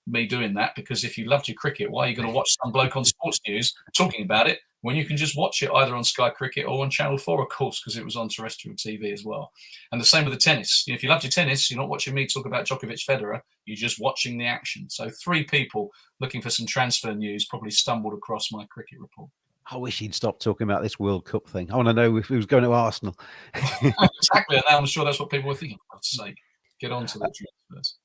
me doing that, because if you loved your cricket, why are you going to watch some bloke on Sports News talking about it when you can just watch it either on Sky Cricket or on Channel 4, of course, because it was on terrestrial TV as well. And the same with the tennis. If you loved your tennis, you're not watching me talk about Djokovic, Federer, you're just watching the action. So 3 people looking for some transfer news probably stumbled across my cricket report. I wish he'd stop talking about this World Cup thing. I want to know if he was going to Arsenal. Exactly. And I'm sure that's what people were thinking. For God's sake, get on to the transfers.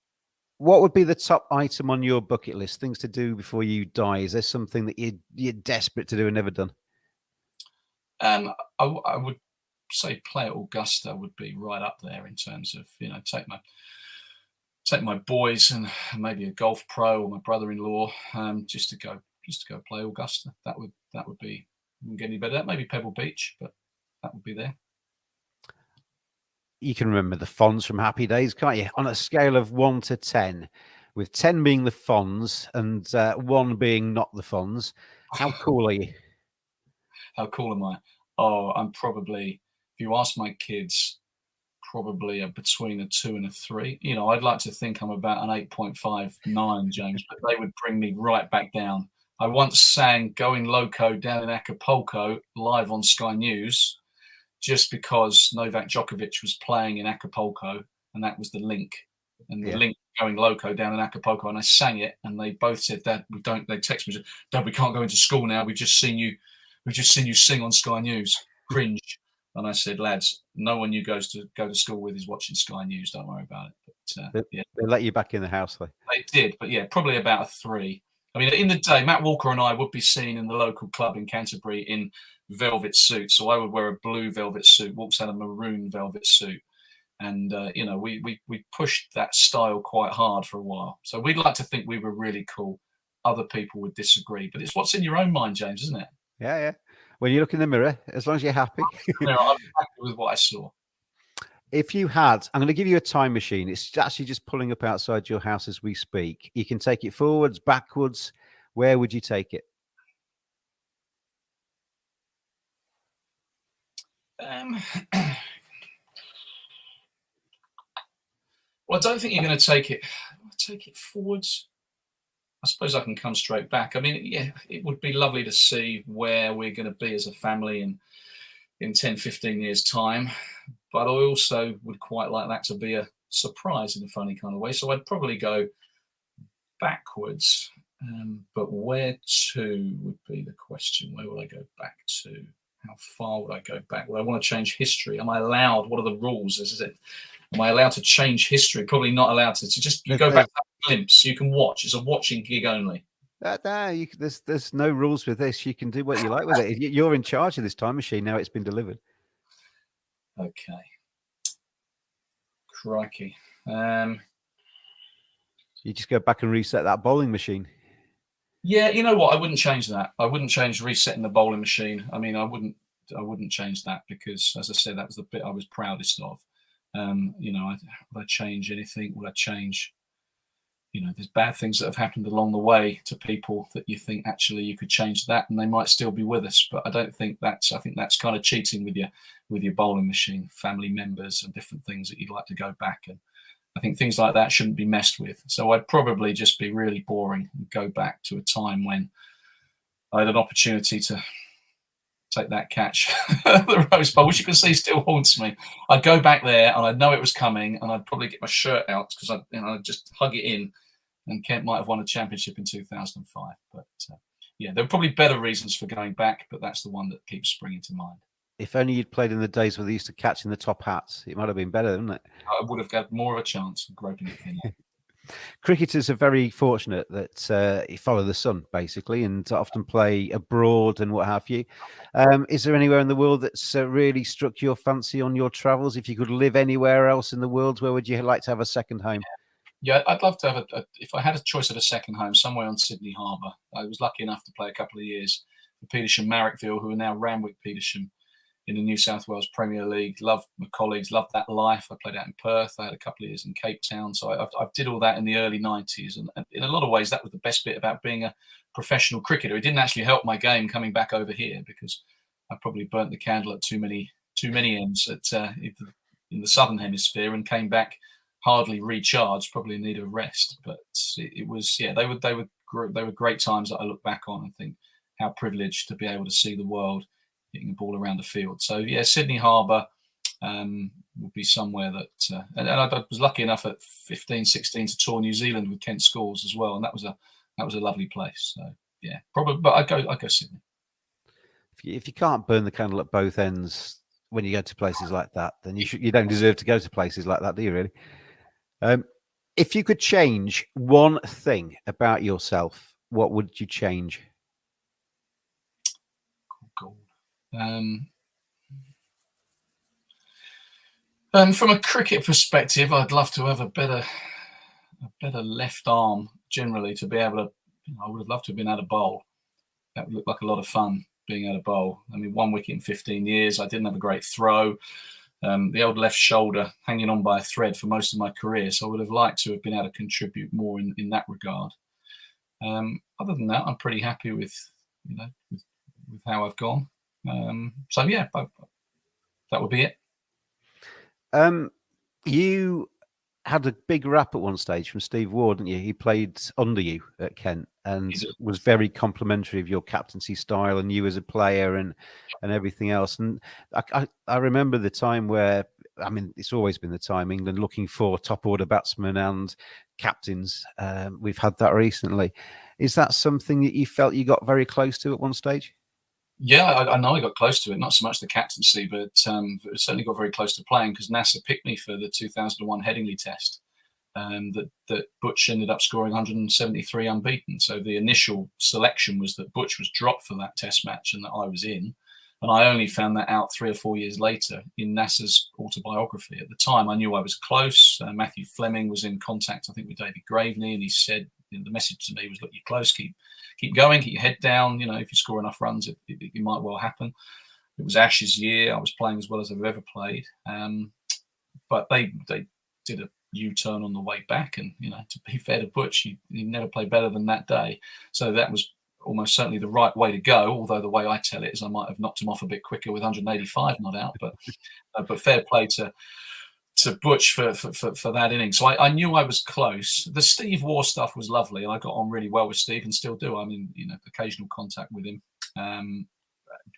What would be the top item on your bucket list? Things to do before you die? Is there something that you're desperate to do and never done? I would say play at Augusta would be right up there in terms of take my boys and maybe a golf pro or my brother-in-law just to go play Augusta. That would be, wouldn't get any better. Maybe Pebble Beach, but that would be there. You can remember the Fonz from Happy Days, can't you? On a scale of 1 to 10, with 10 being the Fonz and 1 being not the Fonz, how cool are you? How cool am I? Oh, I'm probably, if you ask my kids, probably between a 2 and a 3. I'd like to think I'm about an 8.59, James, but they would bring me right back down. I once sang Going Loco down in Acapulco live on Sky News, just because Novak Djokovic was playing in Acapulco, and that was the link. And the link Going Loco down in Acapulco, and I sang it, and they both said, Dad, they text me, Dad, we can't go into school now. We've just seen you sing on Sky News. Cringe. And I said, lads, no one you go to school with is watching Sky News. Don't worry about it. But they let you back in the house, though. They did, but yeah, probably about a 3. I mean, in the day, Matt Walker and I would be seen in the local club in Canterbury in velvet suits. So I would wear a blue velvet suit, Walks out a maroon velvet suit. And we pushed that style quite hard for a while. So we'd like to think we were really cool. Other people would disagree, but it's what's in your own mind, James, isn't it? Yeah. When you look in the mirror, as long as you're happy. I'm happy with what I saw. If you had, I'm going to give you a time machine. It's actually just pulling up outside your house as we speak. You can take it forwards, backwards. Where would you take it? Well, I don't think you're going to take it forwards. I suppose I can come straight back. I mean, yeah, it would be lovely to see where we're going to be as a family in 10, 15 years' time. But I also would quite like that to be a surprise in a funny kind of way. So I'd probably go backwards. But where to would be the question. Where would I go back to? How far would I go back? Would I want to change history? Am I allowed? What are the rules? Is it? Am I allowed to change history? Probably not allowed to. You go back to that glimpse. You can watch. It's a watching gig only. There's no rules with this. You can do what you like with it. You're in charge of this time machine now. It's been delivered. Okay. Crikey. You just go back and reset that bowling machine. Yeah, you know what? I wouldn't change that. I wouldn't change resetting the bowling machine. I mean, I wouldn't change that because, as I said, that was the bit I was proudest of. Would I change anything? Would I change? There's bad things that have happened along the way to people that you think actually you could change that, and they might still be with us. But I don't think that's. I think that's kind of cheating with your bowling machine, family members, and different things that you'd like to go back. And I think things like that shouldn't be messed with. So I'd probably just be really boring and go back to a time when I had an opportunity to take that catch, the roast bowl, which you can see still haunts me. I'd go back there and I'd know it was coming, and I'd probably get my shirt out because I'd just hug it in. And Kent might have won a championship in 2005. But there are probably better reasons for going back, but that's the one that keeps springing to mind. If only you'd played in the days where they used to catch in the top hats, it might have been better, wouldn't it? I would have got more of a chance of groping it thin. Cricketers are very fortunate that you follow the sun, basically, and often play abroad and what have you. Is there anywhere in the world that's really struck your fancy on your travels? If you could live anywhere else in the world, where would you like to have a second home? Yeah, I'd love to have if I had a choice of a second home, somewhere on Sydney Harbour. I was lucky enough to play a couple of years for Petersham Marrickville, who are now Randwick Petersham in the New South Wales Premier League. Loved my colleagues, loved that life. I played out in Perth. I had a couple of years in Cape Town. So I did all that in the early 90s. And in a lot of ways, that was the best bit about being a professional cricketer. It didn't actually help my game coming back over here because I probably burnt the candle at too many ends in the Southern Hemisphere and came back hardly recharged, probably in need of rest. But it was, they were great times that I look back on and think how privileged to be able to see the world hitting a ball around the field. So Sydney Harbour would be somewhere that, and I was lucky enough at 15, 16 to tour New Zealand with Kent Schools as well, and that was a lovely place. So probably, but I'd go Sydney. If you can't burn the candle at both ends when you go to places like that, then you don't deserve to go to places like that, do you? Really? If you could change one thing about yourself, what would you change? From a cricket perspective, I'd love to have a better left arm generally to be able to. I would have loved to have been able to bowl. That would look like a lot of fun being able to bowl. I mean, 1 wicket in 15 years. I didn't have a great throw. The old left shoulder hanging on by a thread for most of my career. So I would have liked to have been able to contribute more in that regard. Other than that, I'm pretty happy with how I've gone. That would be it. You had a big rap at one stage from Steve Ward, didn't you? He played under you at Kent and was very complimentary of your captaincy style and you as a player and everything else. And I remember the time where, I mean, it's always been the time England looking for top order batsmen and captains. We've had that recently. Is that something that you felt you got very close to at one stage? Yeah, I know I got close to it. Not so much the captaincy, but certainly got very close to playing because NASA picked me for the 2001 Headingley Test. That Butch ended up scoring 173 unbeaten. So the initial selection was that Butch was dropped for that Test match and that I was in. And I only found that out 3 or 4 years later in NASA's autobiography. At the time, I knew I was close. Matthew Fleming was in contact, I think, with David Graveney, and he said, the message to me was, look, you're close, keep going, keep your head down. If you score enough runs, it might well happen. It was Ash's year. I was playing as well as I've ever played. But they did a U-turn on the way back, and to be fair to Butch, he never played better than that day. So that was almost certainly the right way to go. Although the way I tell it is I might have knocked him off a bit quicker with 185 not out. But fair play to Butch for that inning. So I knew I was close. The Steve Waugh stuff was lovely, and I got on really well with Steve and still do. I mean, occasional contact with him.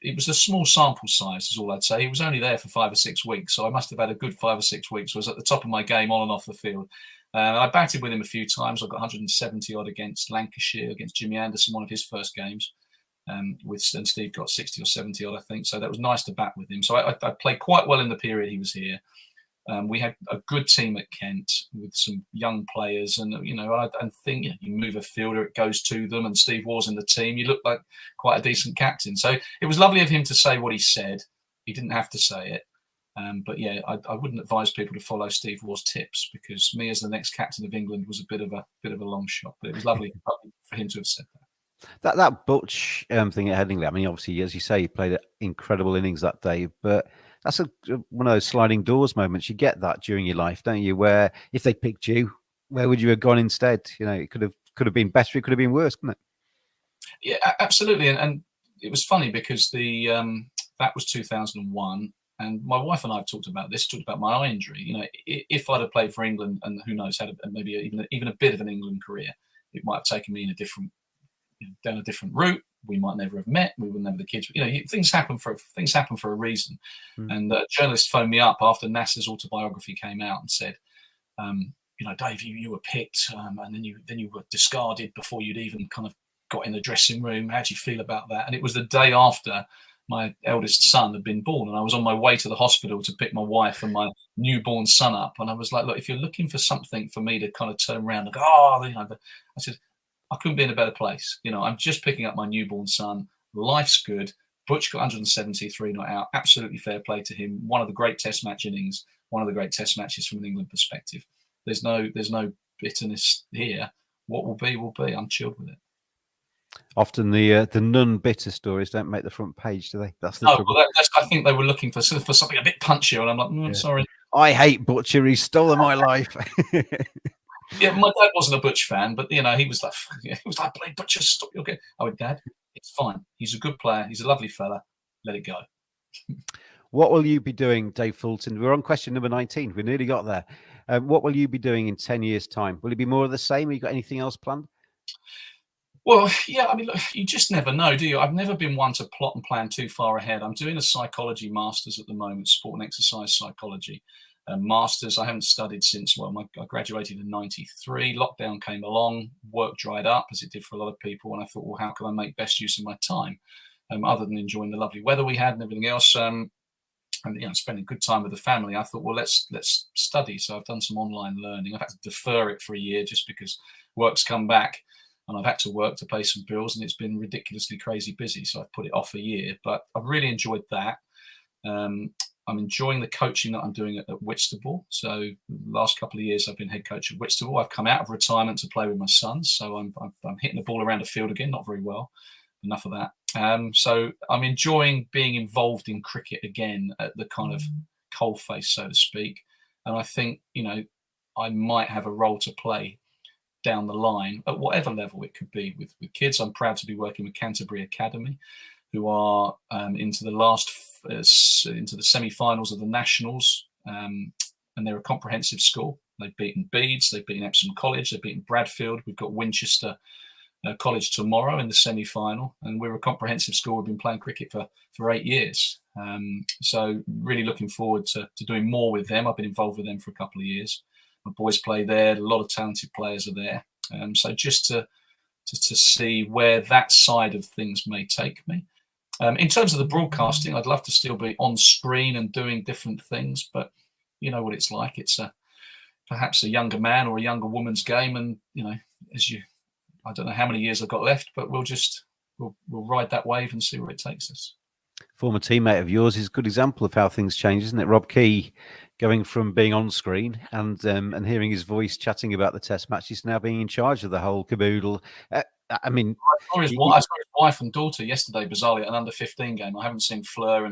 It was a small sample size, is all I'd say. He was only there for 5 or 6 weeks, so I must have had a good 5 or 6 weeks. I was at the top of my game on and off the field. I batted with him a few times. I got 170 odd against Lancashire, against Jimmy Anderson, one of his first games. And Steve got 60 or 70 odd, I think. So that was nice to bat with him. So I played quite well in the period he was here. We had a good team at Kent with some young players, and I think you move a fielder, it goes to them. And Steve Waugh's in the team. You look like quite a decent captain. So it was lovely of him to say what he said. He didn't have to say it, but yeah, I wouldn't advise people to follow Steve Waugh's tips, because me as the next captain of England was a bit of a long shot. But it was lovely for him to have said that. That Butch thing at Headingley. I mean, obviously, as you say, he played incredible innings that day, but that's one of those sliding doors moments. You get that during your life, don't you? Where if they picked you, where would you have gone instead? It could have been better. It could have been worse, couldn't it? Yeah, absolutely. And it was funny because that was 2001, and my wife and I have talked about my eye injury. If I'd have played for England, and who knows, had maybe even a bit of an England career, it might have taken me in down a different route. We might never have met. We wouldn't have the kids. Things happen for a reason. And a journalist phoned me up after NASA's autobiography came out and said, Dave, you were picked, and then you were discarded before you'd even kind of got in the dressing room. How do you feel about that? And it was the day after my eldest son had been born, and I was on my way to the hospital to pick my wife and my newborn son up. And I was like, look, if you're looking for something for me to kind of turn around and go, I said, I couldn't be in a better place. I'm just picking up my newborn son. Life's good. Butch got 173 not out. Absolutely fair play to him. One of the great Test match innings. One of the great Test matches from an England perspective. There's no bitterness here. What will be, will be. I'm chilled with it. Often the non-bitter stories don't make the front page, do they? That's the trouble. Well, I think they were looking for something a bit punchier, and I'm like, I'm sorry. I hate Butcher. He's stolen my life. Yeah, my dad wasn't a Butch fan, but he was like, play Butcher, stop your game. I went, Dad, it's fine. He's a good player. He's a lovely fella. Let it go. What will you be doing, Dave Fulton? We're on question number 19. We nearly got there. What will you be doing in 10 years' time? Will it be more of the same? Have you got anything else planned? Well, yeah, I mean, look, you just never know, do you? I've never been one to plot and plan too far ahead. I'm doing a psychology master's at the moment, sport and exercise psychology. Masters, I haven't studied since, I graduated in 93. Lockdown came along, work dried up, as it did for a lot of people. And I thought, well, how can I make best use of my time? Other than enjoying the lovely weather we had and everything else, and spending good time with the family, I thought, well, let's study. So I've done some online learning. I've had to defer it for a year just because work's come back, and I've had to work to pay some bills, and it's been ridiculously crazy busy. So I've put it off a year, but I've really enjoyed that. I'm enjoying the coaching that I'm doing at Whitstable. So the last couple of years I've been head coach at Whitstable. I've come out of retirement to play with my sons. So I'm hitting the ball around the field again, not very well. Enough of that. So I'm enjoying being involved in cricket again at the kind of coalface, so to speak. And I think, I might have a role to play down the line at whatever level it could be with kids. I'm proud to be working with Canterbury Academy, who are into the semi-finals of the Nationals, and they're a comprehensive school. They've beaten Beeds, they've beaten Epsom College, they've beaten Bradfield. We've got Winchester College tomorrow in the semi-final, and we're a comprehensive school. We've been playing cricket for 8 years, so really looking forward to doing more with them. I've been involved with them for a couple of years. My boys play there. A lot of talented players are there, so just to see where that side of things may take me. In terms of the broadcasting, I'd love to still be on screen and doing different things, but you know what it's like. It's perhaps a younger man or a younger woman's game, and I don't know how many years I've got left, but we'll ride that wave and see where it takes us. Former teammate of yours is a good example of how things change, isn't it? Rob Key, going from being on screen and hearing his voice chatting about the Test matches, now being in charge of the whole caboodle. I mean, I saw his wife and daughter yesterday, bizarrely, at an under-15 game. I haven't seen Fleur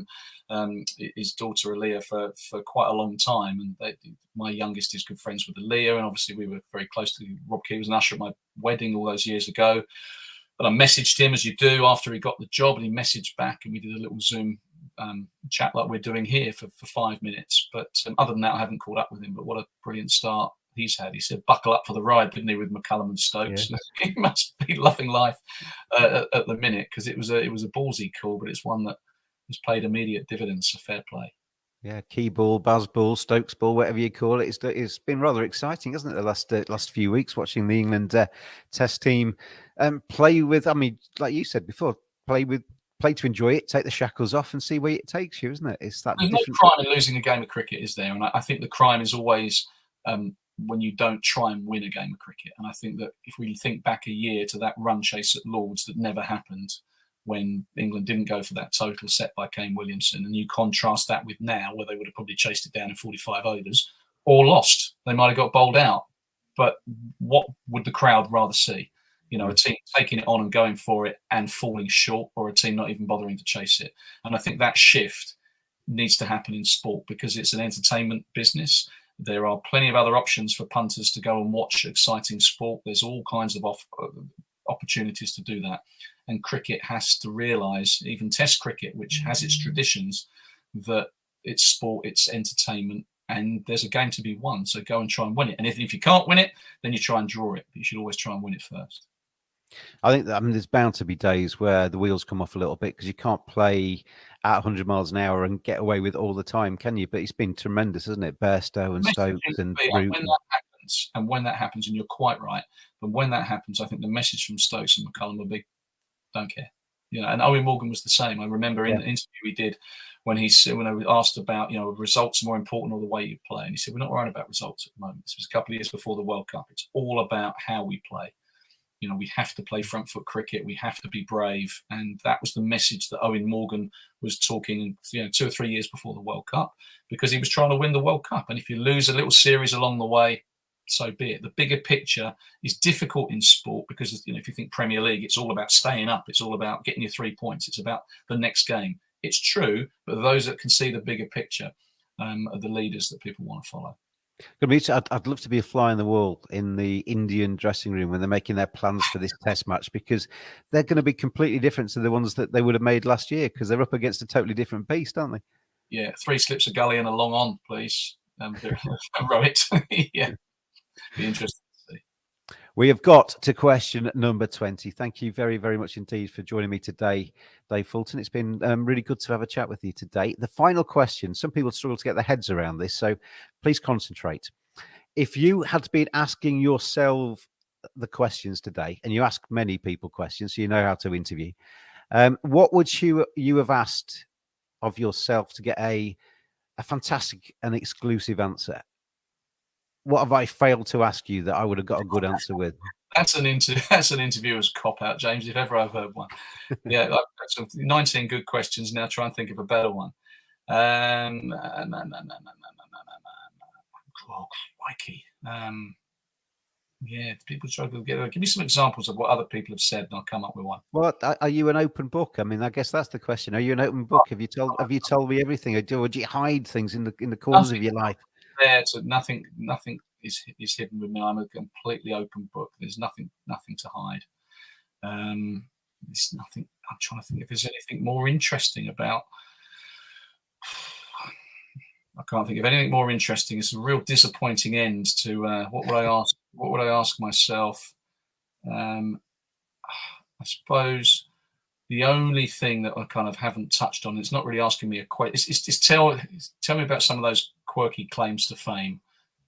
and his daughter Aaliyah for quite a long time. And my youngest is good friends with Aaliyah, and obviously we were very close to Rob Key. He was an usher at my wedding all those years ago. But I messaged him, as you do, after he got the job, and he messaged back, and we did a little Zoom chat like we're doing here for 5 minutes. But other than that, I haven't caught up with him. But what a brilliant start he's had. He said, "Buckle up for the ride," didn't he, with McCullum and Stokes? Yeah. He must be loving life at the minute, because it was a ballsy call, but it's one that has paid immediate dividends. So fair play. Yeah, Key ball, Baz ball, Stokes ball, whatever you call it. It's been rather exciting, hasn't it, the last few weeks, watching the England Test team play with, I mean, like you said before, play to enjoy it, take the shackles off and see where it takes you, isn't it? It's that There's different... no crime in losing a game of cricket, is there? And I think the crime is always when you don't try and win a game of cricket. And I think that if we think back a year to that run chase at Lords that never happened, when England didn't go for that total set by Kane Williamson, and you contrast that with now, where they would have probably chased it down in 45 overs or lost. They might have got bowled out. But what would the crowd rather see? You know, a team taking it on and going for it and falling short, or a team not even bothering to chase it. And I think that shift needs to happen in sport, because it's an entertainment business. There are plenty of other options for punters to go and watch exciting sport. There's all kinds of opportunities to do that. And cricket has to realise, even Test cricket, which has its traditions, that it's sport, it's entertainment, and there's a game to be won. So go and try and win it. And if you can't win it, then you try and draw it. But you should always try and win it first. I think that, there's bound to be days where the wheels come off a little bit, because you can't play at 100 miles an hour and get away with all the time, can you? But it's been tremendous, hasn't it? Bairstow and Stokes and Root. When that happens, and you're quite right, but when that happens, I think the message from Stokes and McCullum will be, don't care. You know, and Owen Morgan was the same. I remember in the interview we did when I was asked about, results are more important or the way you play, and he said, we're not worried about results at the moment. This was a couple of years before the World Cup. It's all about how we play. We have to play front foot cricket. We have to be brave. And that was the message that Owen Morgan was talking, 2 or 3 years before the World Cup, because he was trying to win the World Cup. And if you lose a little series along the way, so be it. The bigger picture is difficult in sport, because, if you think Premier League, it's all about staying up. It's all about getting your 3 points. It's about the next game. It's true, but those that can see the bigger picture are the leaders that people want to follow. I'd love to be a fly on the wall in the Indian dressing room when they're making their plans for this Test match, because they're going to be completely different to the ones that they would have made last year, because they're up against a totally different beast, aren't they? Yeah, 3 slips of gully and a long on, please. Rohit. Yeah, be interesting to see. We have got to question number 20. Thank you very, very much indeed for joining me today, Dave Fulton. It's been really good to have a chat with you today. The final question, some people struggle to get their heads around this, so please concentrate. If you had been asking yourself the questions today, and you ask many people questions, so you know how to interview, what would you have asked of yourself to get a fantastic and exclusive answer? What have I failed to ask you that I would have got a good answer with? That's an interviewer's cop-out, James, if ever I've heard one. Yeah, I've got 19 good questions. Now try and think of a better one. Crikey. Yeah, people struggle to get it. Give me some examples of what other people have said, and I'll come up with one. Well, are you an open book? I mean, I guess that's the question. Are you an open book? Have you told me everything, or do you hide things in the corners of your life? Nothing is hidden with me. I'm a completely open book. There's nothing to hide. There's nothing. I'm trying to think if there's anything more interesting about. I can't think of anything more interesting. It's a real disappointing end to what would I ask? What would I ask myself? I suppose the only thing that I kind of haven't touched on, it's not really asking me a question. It's tell me about some of those quirky claims to fame.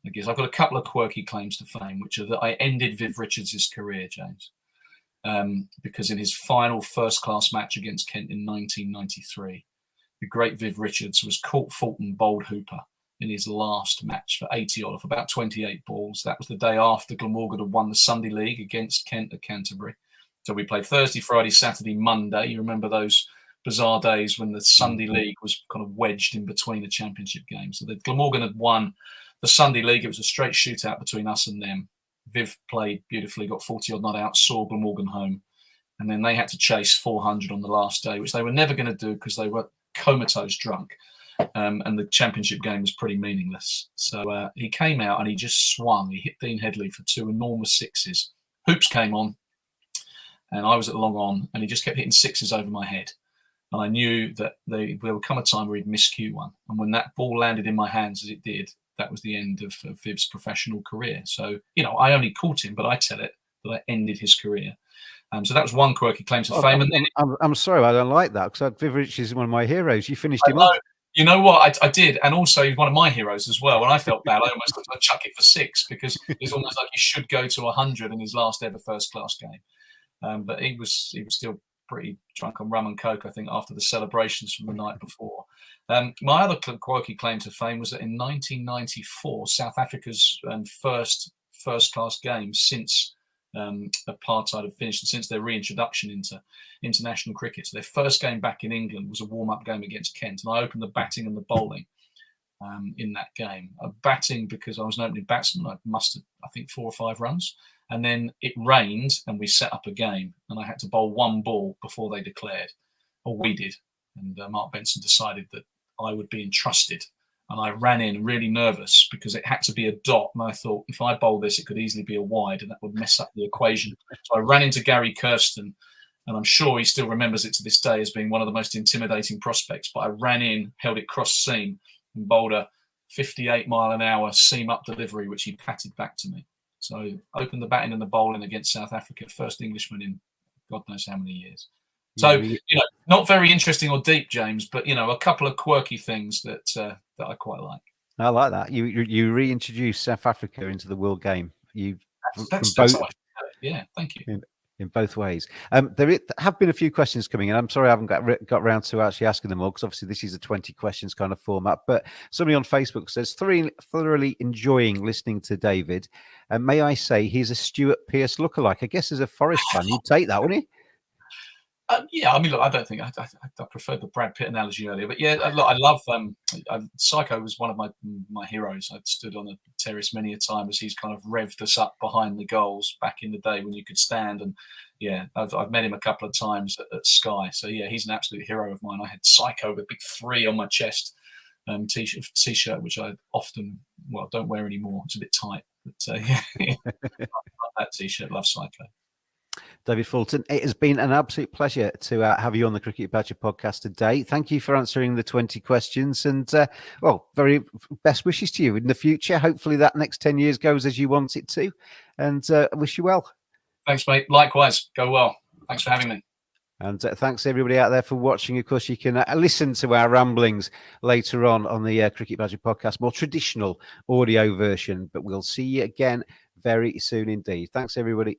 I guess I've got a couple of quirky claims to fame, which are that I ended Viv Richards' career, James, because in his final first-class match against Kent in 1993, the great Viv Richards was caught Fulton bowled Hooper in his last match for 80 odd, for about 28 balls. That was the day after Glamorgan had won the Sunday League against Kent at Canterbury. So we played Thursday, Friday, Saturday, Monday. You remember those bizarre days when the Sunday League was kind of wedged in between a championship game. So the Glamorgan had won the Sunday League. It was a straight shootout between us and them. Viv played beautifully, got 40-odd not out, saw Glamorgan home. And then they had to chase 400 on the last day, which they were never going to do because they were comatose drunk. And the championship game was pretty meaningless. So he came out and he just swung. He hit Dean Headley for 2 enormous sixes. Hoops came on, and I was at long on, and he just kept hitting sixes over my head. And I knew that there would come a time where he'd miscue one. And when that ball landed in my hands, as it did, that was the end of Viv's professional career. So, I only caught him, but I tell it that I ended his career. So that was one quirky claim to fame. And then I'm sorry, I don't like that, because Viv Richards is one of my heroes. You finished him off. You know what? I did. And also, he's one of my heroes as well. When I felt bad, I almost looked like chuck it for 6, because it's almost like he should go to 100 in his last ever first-class game. But he was still pretty drunk on rum and coke, I think, after the celebrations from the night before. My other quirky claim to fame was that in 1994, South Africa's first-class game since apartheid had finished and since their reintroduction into international cricket. So their first game back in England was a warm-up game against Kent, and I opened the batting and the bowling in that game. Batting because I was an opening batsman. I mustered, I think, 4 or 5 runs, and then it rained and we set up a game, and I had to bowl 1 ball before they declared, or we did, and Mark Benson decided that I would be entrusted. And I ran in really nervous because it had to be a dot. And I thought, if I bowl this, it could easily be a wide, and that would mess up the equation. So I ran into Gary Kirsten, and I'm sure he still remembers it to this day as being one of the most intimidating prospects. But I ran in, held it cross seam, and bowled a 58-mile-an-hour seam-up delivery, which he patted back to me. So I opened the batting and the bowling against South Africa, first Englishman in God knows how many years. So, not very interesting or deep, James, but, a couple of quirky things that I quite like. I like that. You reintroduced South Africa into the world game. That's yeah, thank you. In both ways. There have been a few questions coming in. I'm sorry I haven't got around to actually asking them all, because obviously this is a 20 questions kind of format. But somebody on Facebook says, thoroughly enjoying listening to David. And may I say, he's a Stuart Pearce lookalike. I guess as a Forest fan, you'd take that, wouldn't you? Yeah, I mean, look, I don't think I preferred the Brad Pitt analogy earlier, but yeah, look, I love Psycho was one of my heroes. I stood on the terrace many a time as he's kind of revved us up behind the goals back in the day when you could stand. And yeah, I've met him a couple of times at Sky. So yeah, he's an absolute hero of mine. I had Psycho with a big 3 on my chest t-shirt, which I often don't wear anymore. It's a bit tight, but yeah, I love that t-shirt. Love Psycho. David Fulton, it has been an absolute pleasure to have you on the Cricket Badger podcast today. Thank you for answering the 20 questions, and very best wishes to you in the future. Hopefully that next 10 years goes as you want it to, and wish you well. Thanks, mate. Likewise. Go well. Thanks for having me. And thanks everybody out there for watching. Of course, you can listen to our ramblings later on the Cricket Badger podcast, more traditional audio version, but we'll see you again very soon indeed. Thanks, everybody.